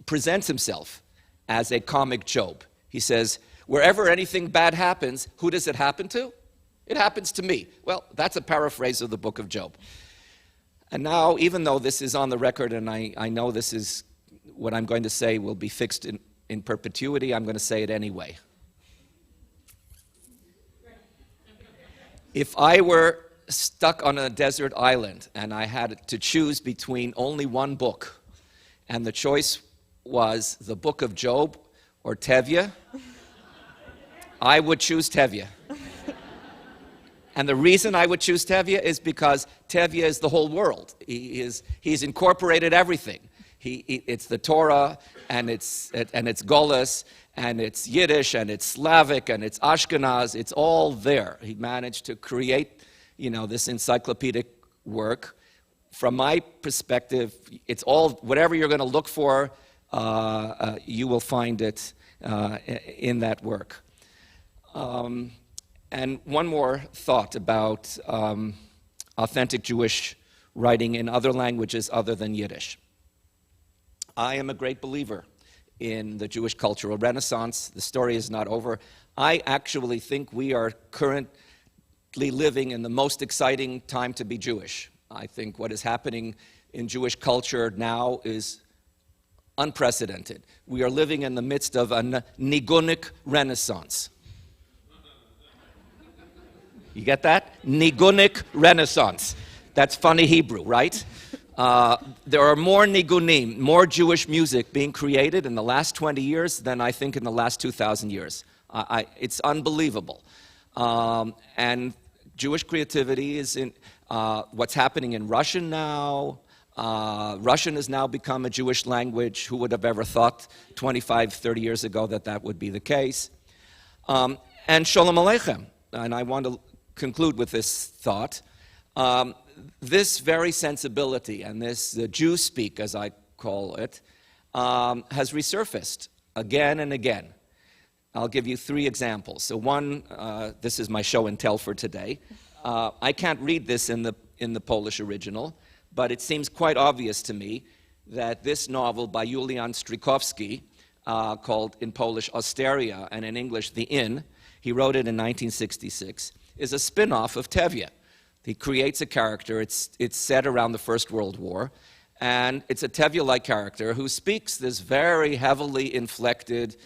presents himself as a comic Job. He says, wherever anything bad happens, who does it happen to? It happens to me. Well, that's a paraphrase of the book of Job. And now, even though this is on the record, and I know this is what I'm going to say will be fixed in perpetuity, I'm going to say it anyway. If I were stuck on a desert island and I had to choose between only one book, and the choice was the book of Job or Tevye, I would choose Tevye. And the reason I would choose Tevye is because Tevye is the whole world. He's incorporated everything. It's the Torah, and it's Golas, and it's Yiddish, and it's Slavic, and it's Ashkenaz. It's all there. He managed to create, this encyclopedic work. From my perspective, it's all, whatever you're going to look for, you will find it in that work. And one more thought about authentic Jewish writing in other languages other than Yiddish. I am a great believer in the Jewish cultural renaissance. The story is not over. I actually think we are currently living in the most exciting time to be Jewish. I think what is happening in Jewish culture now is unprecedented. We are living in the midst of a nigunic renaissance. You get that? Nigunic renaissance. That's funny Hebrew, right? There are more nigunim, more Jewish music being created in the last 20 years than I think in the last 2,000 years. It's unbelievable. And Jewish creativity is in what's happening in Russian now. Russian has now become a Jewish language. Who would have ever thought 25, 30 years ago that would be the case? And Shalom Aleichem. And I want to conclude with this thought. This very sensibility and this Jew speak, as I call it, has resurfaced again and again. I'll give you 3 examples. So one, this is my show and tell for today. I can't read this in the Polish original, but it seems quite obvious to me that this novel by Julian Strykowski, called in Polish Osteria and in English The Inn, he wrote it in 1966, is a spin-off of Tevye. He creates a character, it's set around the First World War, and it's a Tevye-like character who speaks this very heavily inflected,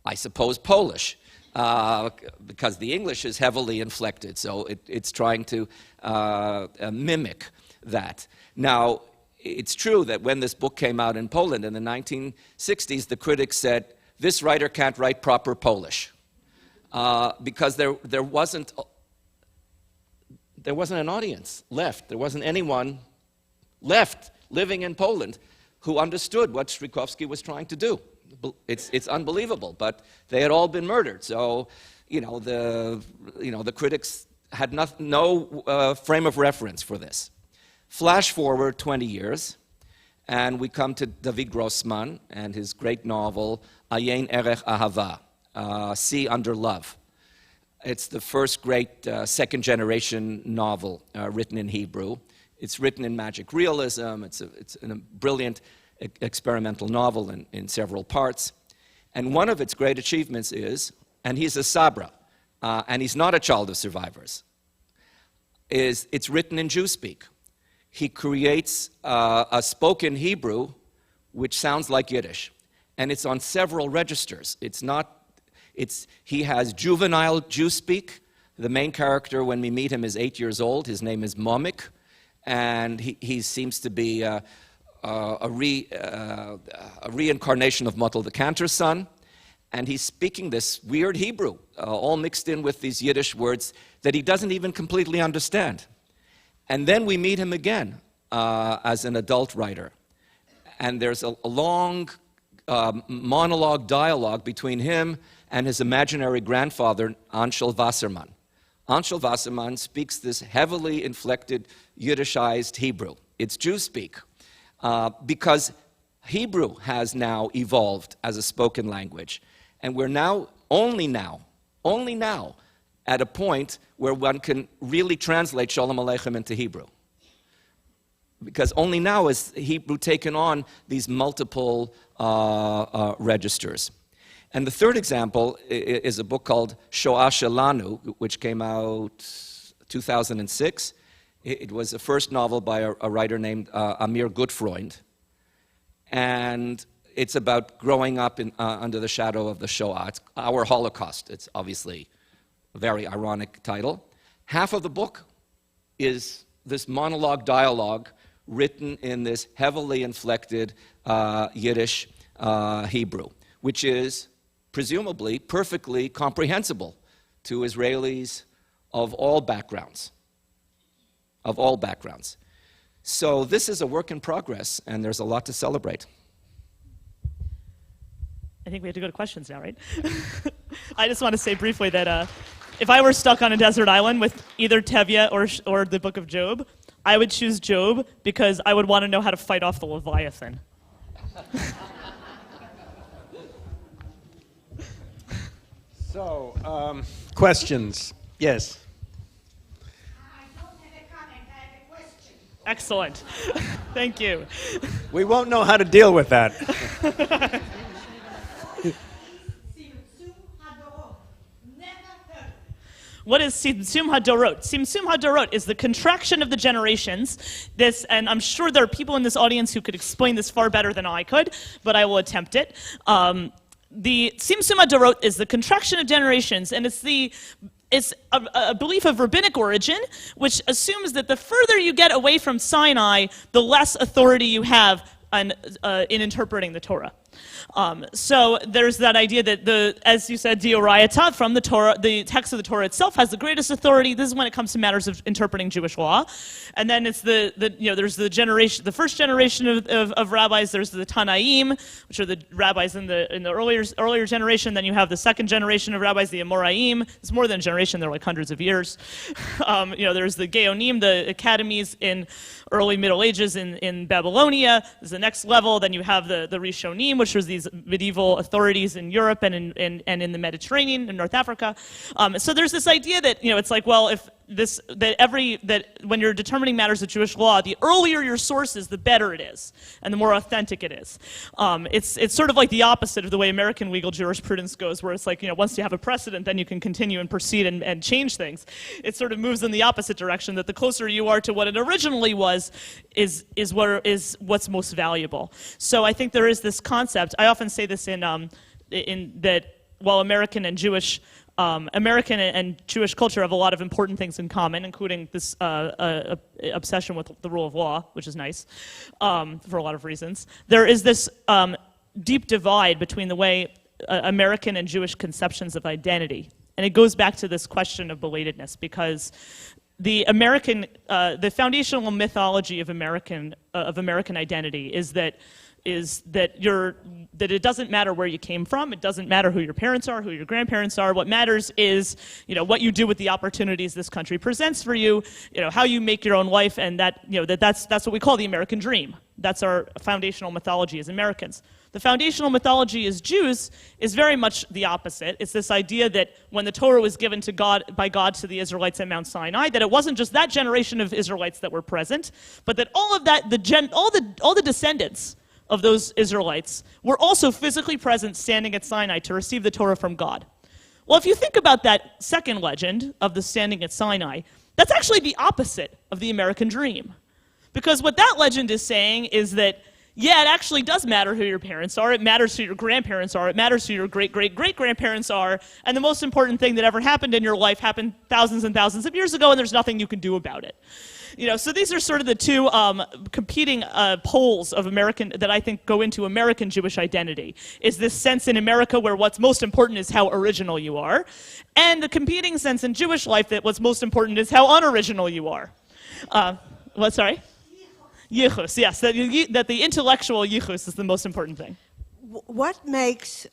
I suppose, Polish, because the English is heavily inflected, so it's trying to mimic that. Now, it's true that when this book came out in Poland in the 1960s, the critics said, this writer can't write proper Polish, because there wasn't an audience left. There wasn't anyone left living in Poland who understood what Strykowski was trying to do. It's unbelievable, but they had all been murdered. So, the critics had no frame of reference for this. Flash forward 20 years, and we come to David Grossman and his great novel, Ayin Erech Ahava, Sea Under Love. It's the first great second-generation novel written in Hebrew. It's written in magic realism. It's a brilliant experimental novel in several parts. And one of its great achievements is, and he's a Sabra, and he's not a child of survivors, is it's written in Jew speak. He creates a spoken Hebrew which sounds like Yiddish, and it's on several registers. He has juvenile Jew speak. The main character, when we meet him, is 8 years old. His name is Momik, and he seems to be a reincarnation of Motel the Cantor's son. And he's speaking this weird Hebrew, all mixed in with these Yiddish words that he doesn't even completely understand. And then we meet him again as an adult writer. And there's a long monologue dialogue between him and his imaginary grandfather, Anshel Wasserman. Anshel Wasserman speaks this heavily inflected Yiddishized Hebrew. It's Jew speak, because Hebrew has now evolved as a spoken language. And we're now, only now, at a point where one can really translate Shalom Aleichem into Hebrew. Because only now is Hebrew taken on these multiple registers. And the third example is a book called Shoah Shelanu, which came out 2006. It was a first novel by a writer named Amir Gutfreund. And it's about growing up under the shadow of the Shoah. It's our Holocaust. It's obviously a very ironic title. Half of the book is this monologue dialogue written in this heavily inflected Yiddish Hebrew, which is presumably perfectly comprehensible to Israelis of all backgrounds. Of all backgrounds. So this is a work in progress, and there's a lot to celebrate. I think we have to go to questions now, right? I just want to say briefly that if I were stuck on a desert island with either Tevye or the Book of Job, I would choose Job because I would want to know how to fight off the Leviathan. So, questions? Yes. I don't have a comment, I have a question. Excellent. Thank you. We won't know how to deal with that. Tzimtzum Hadorot. Never heard. What is Tzimtzum HaDorot? Tzimtzum HaDorot is the contraction of the generations. This, and I'm sure there are people in this audience who could explain this far better than I could, but I will attempt it. The Tzimtzum HaDorot is the contraction of generations, and it's a belief of rabbinic origin, which assumes that the further you get away from Sinai, the less authority you have in interpreting the Torah. So there's that idea that as you said, Diorayata from the Torah, the text of the Torah itself has the greatest authority. This is when it comes to matters of interpreting Jewish law. And then it's there's the first generation of rabbis. There's the Tanaim, which are the rabbis in the earlier generation. Then you have the second generation of rabbis, the Amoraim. It's more than a generation; they're like hundreds of years. There's the Gaonim, the academies in early Middle Ages in Babylonia. There's the next level. Then you have the Rishonim, which was these medieval authorities in Europe and in the Mediterranean and North Africa. So there's this idea that it's like, well, if that when you're determining matters of Jewish law, the earlier your sources, the better it is, and the more authentic it is. It's sort of like the opposite of the way American legal jurisprudence goes, where it's like, once you have a precedent, then you can continue and proceed and change things. It sort of moves in the opposite direction, that the closer you are to what it originally was, is what's most valuable. So I think there is this concept. I often say this in that while American and Jewish culture have a lot of important things in common, including this obsession with the rule of law, which is nice for a lot of reasons. There is this deep divide between the way American and Jewish conceptions of identity. And it goes back to this question of belatedness, because the foundational mythology of American identity is that it doesn't matter where you came from. It doesn't matter who your parents are, who your grandparents are. What matters is, what you do with the opportunities this country presents for you. How you make your own life, and that's what we call the American dream. That's our foundational mythology as Americans. The foundational mythology as Jews is very much the opposite. It's this idea that when the Torah was given by God to the Israelites at Mount Sinai, that it wasn't just that generation of Israelites that were present, but that all of that, all the descendants of those Israelites were also physically present standing at Sinai to receive the Torah from God. Well, if you think about that second legend of the standing at Sinai, that's actually the opposite of the American dream. Because what that legend is saying is that, yeah, it actually does matter who your parents are, it matters who your grandparents are, it matters who your great-great-great-grandparents are, and the most important thing that ever happened in your life happened thousands and thousands of years ago, and there's nothing you can do about it. So these are sort of the two competing poles of American that I think go into American Jewish identity. Is this sense in America where what's most important is how original you are, and the competing sense in Jewish life that what's most important is how unoriginal you are. What? Sorry? Yichus, yes. That the intellectual yichus is the most important thing. What makes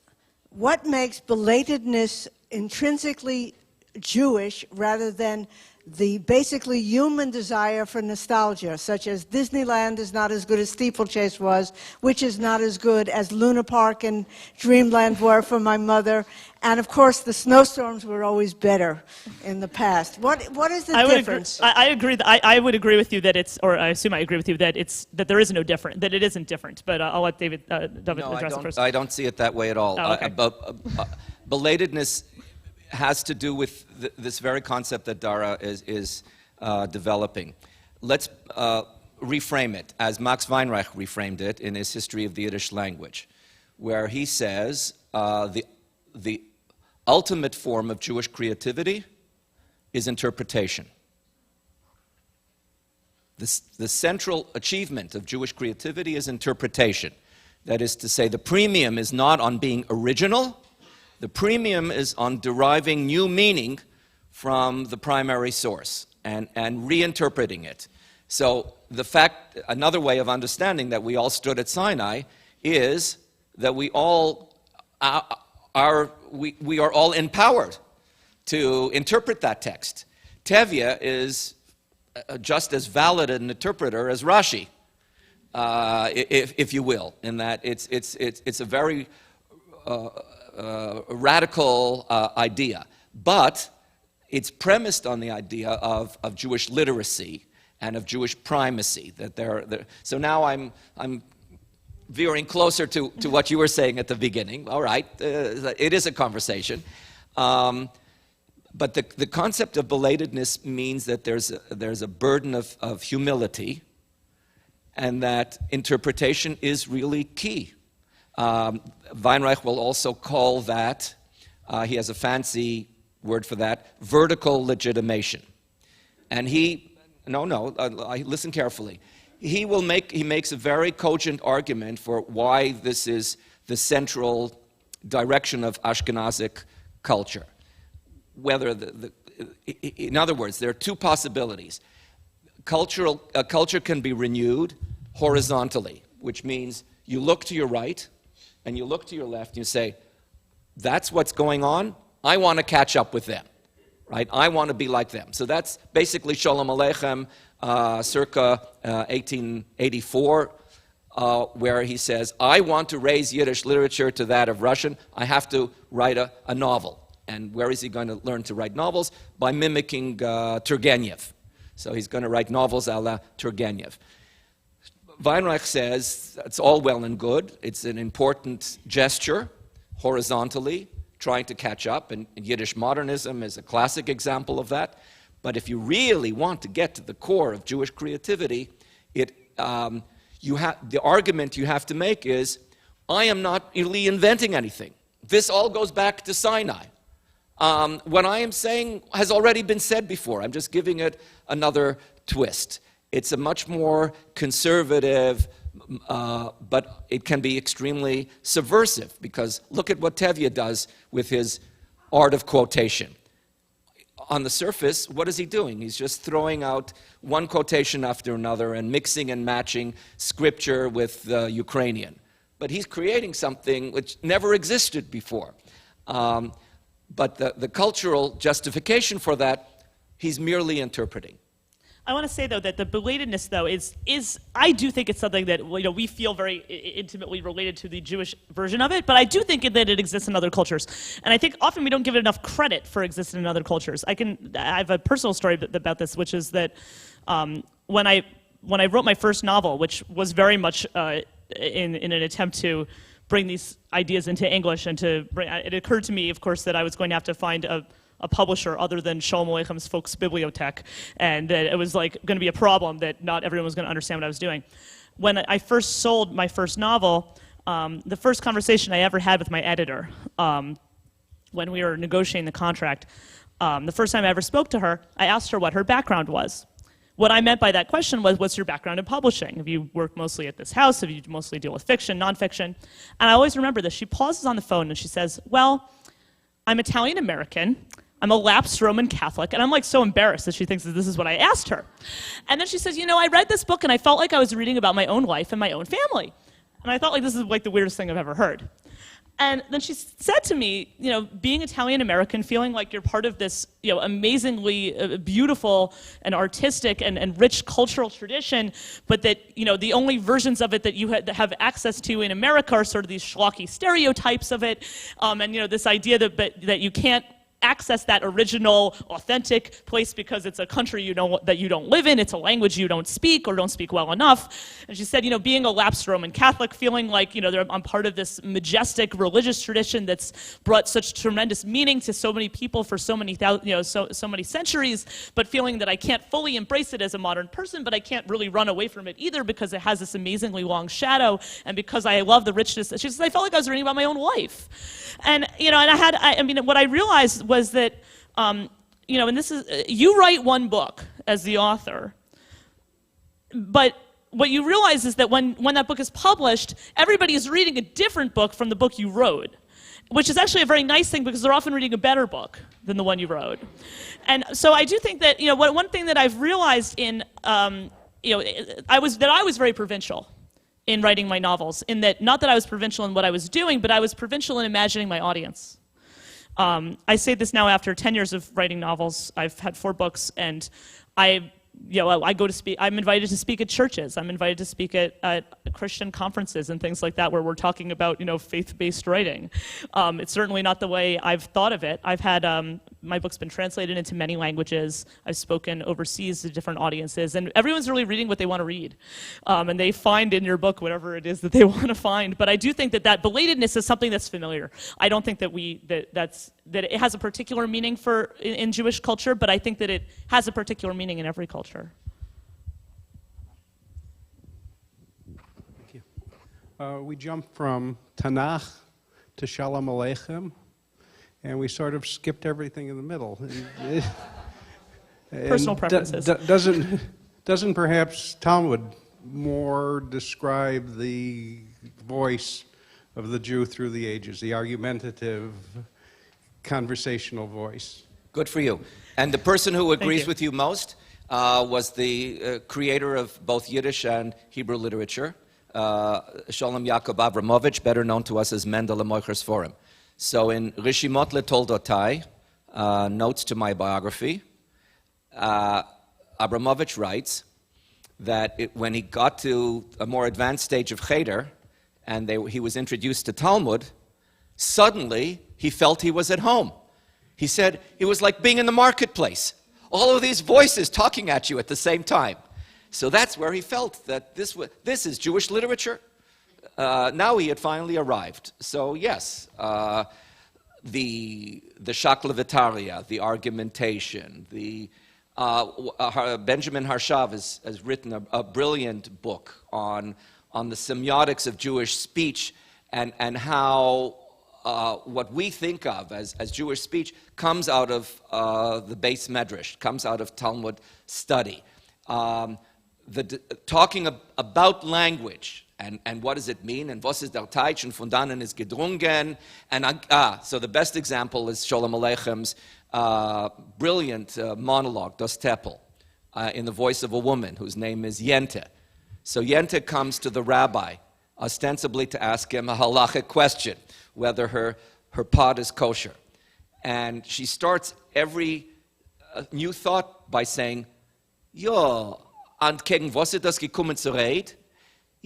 belatedness intrinsically Jewish rather than the basically human desire for nostalgia, such as Disneyland is not as good as Steeplechase was, which is not as good as Luna Park and Dreamland were for my mother. And of course, the snowstorms were always better in the past. What is the difference? I agree. I would agree with you that it's, or I assume I agree with you that it's that there is no different, that it isn't different. But I'll let David address it first. I don't see it that way at all. Oh, okay. Belatedness has to do with this very concept that Dara is developing. Let's reframe it as Max Weinreich reframed it in his History of the Yiddish Language, where he says the ultimate form of Jewish creativity is interpretation. The central achievement of Jewish creativity is interpretation. That is to say, the premium is not on being original, the premium is on deriving new meaning from the primary source and reinterpreting it. So another way of understanding that we all stood at Sinai is that we all are all empowered to interpret that text. Tevye is just as valid an interpreter as Rashi, if you will, in that it's a very radical idea, but it's premised on the idea of Jewish literacy and of Jewish primacy. So now I'm veering closer to what you were saying at the beginning. All right, it is a conversation. But the concept of belatedness means that there's a burden of humility, and that interpretation is really key. Weinreich will also call that, he has a fancy word for that, vertical legitimation. And listen carefully. He makes a very cogent argument for why this is the central direction of Ashkenazic culture. In other words, there are two possibilities. A culture can be renewed horizontally, which means you look to your right and you look to your left and you say, that's what's going on, I want to catch up with them, right? I want to be like them. So that's basically Sholem Aleichem, circa 1884, where he says, I want to raise Yiddish literature to that of Russian, I have to write a novel. And where is he going to learn to write novels? By mimicking Turgenev. So he's going to write novels a la Turgenev. Weinreich says it's all well and good. It's an important gesture, horizontally, trying to catch up. And Yiddish modernism is a classic example of that. But if you really want to get to the core of Jewish creativity, the argument you have to make is, I am not really inventing anything. This all goes back to Sinai. What I am saying has already been said before. I'm just giving it another twist. It's a much more conservative, but it can be extremely subversive, because look at what Tevye does with his art of quotation. On the surface, what is he doing? He's just throwing out one quotation after another and mixing and matching scripture with Ukrainian. But he's creating something which never existed before. But the cultural justification for that, he's merely interpreting. I want to say, though, that the belatedness, though, is I do think it's something that we feel very intimately related to the Jewish version of it, but I do think that it exists in other cultures. And I think often we don't give it enough credit for existing in other cultures. I have a personal story about this, which is that when I wrote my first novel, which was very much in an attempt to bring these ideas into English, and it occurred to me, of course, that I was going to have to find a publisher other than Sholem Aleichem's Volksbibliothek, and that it was going to be a problem that not everyone was going to understand what I was doing. When I first sold my first novel, the first conversation I ever had with my editor, when we were negotiating the contract, the first time I ever spoke to her, I asked her what her background was. What I meant by that question was, what's your background in publishing? Have you worked mostly at this house? Have you mostly deal with fiction, nonfiction? And I always remember this. She pauses on the phone and she says, well, I'm Italian-American, I'm a lapsed Roman Catholic, and I'm so embarrassed that she thinks that this is what I asked her. And then she says, I read this book and I felt like I was reading about my own life and my own family. And I thought this is the weirdest thing I've ever heard. And then she said to me, being Italian American, feeling like you're part of this, amazingly beautiful and artistic and rich cultural tradition, but that, the only versions of it that you have access to in America are sort of these schlocky stereotypes of it, and this idea that you can't access that original, authentic place because it's a country that you don't live in, it's a language you don't speak or don't speak well enough. And she said, being a lapsed Roman Catholic, feeling like, I'm part of this majestic religious tradition that's brought such tremendous meaning to so many people for so many so many centuries, but feeling that I can't fully embrace it as a modern person, but I can't really run away from it either because it has this amazingly long shadow, and because I love the richness. She says, I felt like I was reading about my own life. And, what I realized was that, and this is, you write one book as the author, but what you realize is that when that book is published, everybody is reading a different book from the book you wrote, which is actually a very nice thing because they're often reading a better book than the one you wrote. And so I do think that, one thing that I've realized in, I was very provincial in writing my novels, in that, not that I was provincial in what I was doing, but I was provincial in imagining my audience. I say this now after 10 years of writing novels. I've had 4 books, and I go to speak. I'm invited to speak at churches. I'm invited to speak at Christian conferences and things like that, where we're talking about faith-based writing. It's certainly not the way I've thought of it. I've had my book's been translated into many languages. I've spoken overseas to different audiences, and everyone's really reading what they want to read, and they find in your book whatever it is that they want to find. But I do think that belatedness is something that's familiar. I don't think that that it has a particular meaning in Jewish culture, but I think that it has a particular meaning in every culture. Thank you. We jumped from Tanakh to Shalom Aleichem, and we sort of skipped everything in the middle. Personal preferences. Doesn't perhaps Talmud more describe the voice of the Jew through the ages, the argumentative, conversational voice? Good for you. And the person who agrees with you most was the creator of both Yiddish and Hebrew literature, Sholem Yaakov Abramovich, better known to us as Mendel HaMoichers Forum. So in Rishimot Letoldotai, notes to my biography, Abramovich writes that when he got to a more advanced stage of Cheder, and he was introduced to Talmud, suddenly he felt he was at home. He said it was like being in the marketplace. All of these voices talking at you at the same time. So that's where he felt that this is Jewish literature. Now he had finally arrived. So yes, the shaklavitaria, the argumentation, Benjamin Harshav has written a brilliant book on the semiotics of Jewish speech and how what we think of as Jewish speech comes out of the Beis Medrash, comes out of Talmud study. Talking about language and what does it mean, and was ist der Teich, und von dannen ist gedrungen, so the best example is Sholem Aleichem's brilliant monologue, Das Teppel, in the voice of a woman whose name is Yente. So Yente comes to the rabbi, ostensibly to ask him a halachic question, whether her pot is kosher. And she starts every new thought by saying, Jo, and gegen was ist das gekommen zu reden?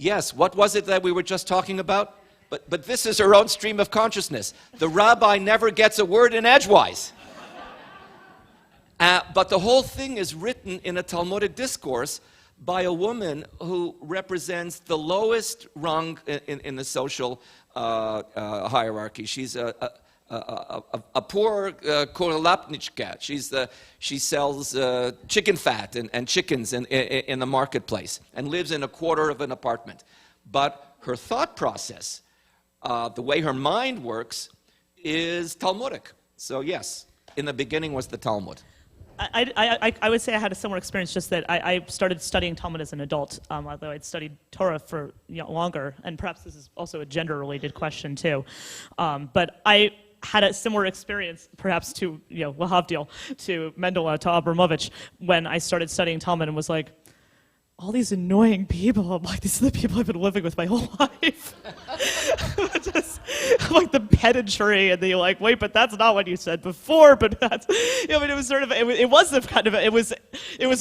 Yes, what was it that we were just talking about? But this is her own stream of consciousness. The rabbi never gets a word in edgewise. But the whole thing is written in a Talmudic discourse by a woman who represents the lowest rung in the social hierarchy. She's a poor korolapnichka. She sells chicken fat and chickens in the marketplace and lives in a quarter of an apartment. But her thought process, the way her mind works, is Talmudic. So yes, in the beginning was the Talmud. I would say I had a similar experience, just that I started studying Talmud as an adult, although I'd studied Torah for longer, and perhaps this is also a gender-related question too. But I had a similar experience, perhaps to Lahavdil, to Mendel, to Abramovich, when I started studying Talmud and was like, all these annoying people, I'm like, these are the people I've been living with my whole life. like the pedantry, and you're like, wait, but that's not what you said before. But that's, I mean, it was sort of, it was a kind of, it was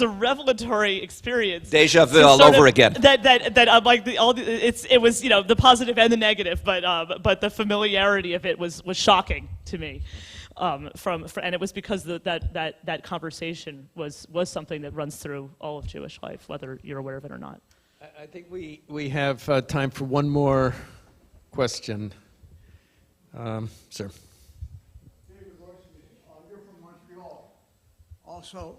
a revelatory experience. Deja vu all over again. That like it was, you know, the positive and the negative, but the familiarity of it was shocking to me. And it was because that conversation was something that runs through all of Jewish life, whether you're aware of it or not. I think we have time for one more question. Sir. You're from Montreal. Also,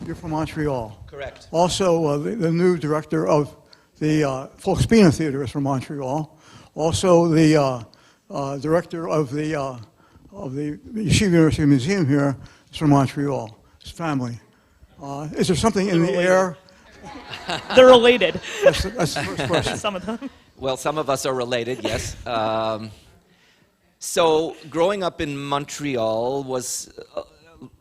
you're from Montreal. Correct. Also, the new director of the Folkspina Theater is from Montreal. Also, the director of the Yeshiva University Museum here is from Montreal. His family. Is there something in the air? They're related. That's the first question. Some of them. Well, some of us are related, yes. So growing up in Montreal was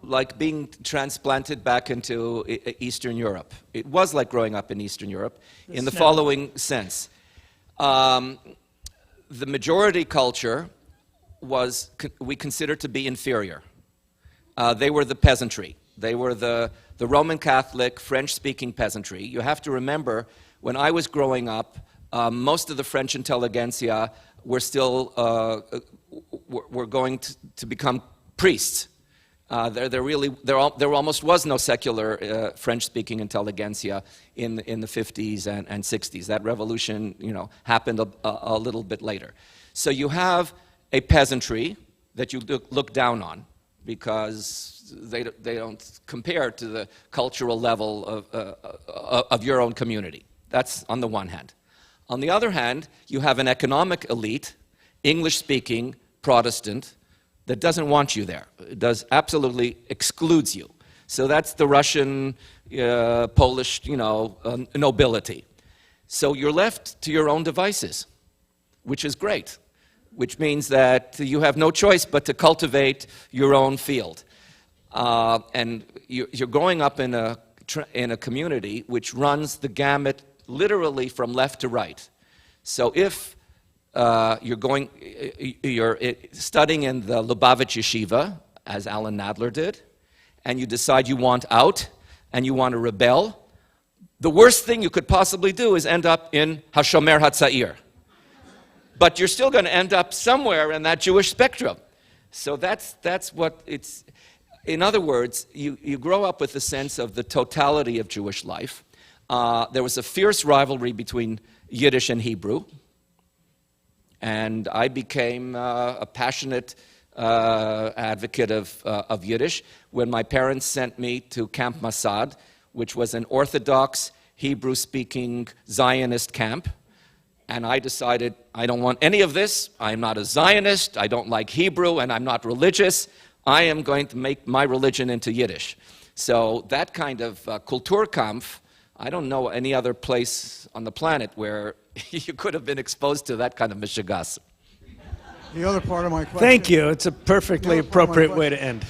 like being transplanted back into Eastern Europe. It was like growing up in Eastern Europe in the following sense. The majority culture we considered to be inferior. They were the peasantry. They were the Roman Catholic, French-speaking peasantry. You have to remember, when I was growing up, most of the French intelligentsia were still were going to become priests. There almost was no secular French-speaking intelligentsia in the 50s and 60s. That revolution, you know, happened a little bit later. So you have a peasantry that you look down on because they don't compare to the cultural level of your own community. That's on the one hand. On the other hand, you have an economic elite, English-speaking, Protestant, that doesn't want you there. It does absolutely excludes you. So that's the Russian, Polish, you know, nobility. So you're left to your own devices, which is great, which means that you have no choice but to cultivate your own field. And you're growing up in a community which runs the gamut literally from left to right. So if you're studying in the Leibovitz yeshiva, as Alan Nadler did, and you decide you want out and you want to rebel, the worst thing you could possibly do is end up in Hashomer HaTzair. But you're still going to end up somewhere in that Jewish spectrum. So that's what it's... In other words, you grow up with a sense of the totality of Jewish life. There was a fierce rivalry between Yiddish and Hebrew. And I became a passionate advocate of Yiddish when my parents sent me to Camp Masad, which was an Orthodox, Hebrew-speaking Zionist camp. And I decided, I don't want any of this. I'm not a Zionist. I don't like Hebrew, and I'm not religious. I am going to make my religion into Yiddish. So that kind of Kulturkampf, I don't know any other place on the planet where you could have been exposed to that kind of mishigas. The other part of my question... Thank you. It's a perfectly appropriate way to end.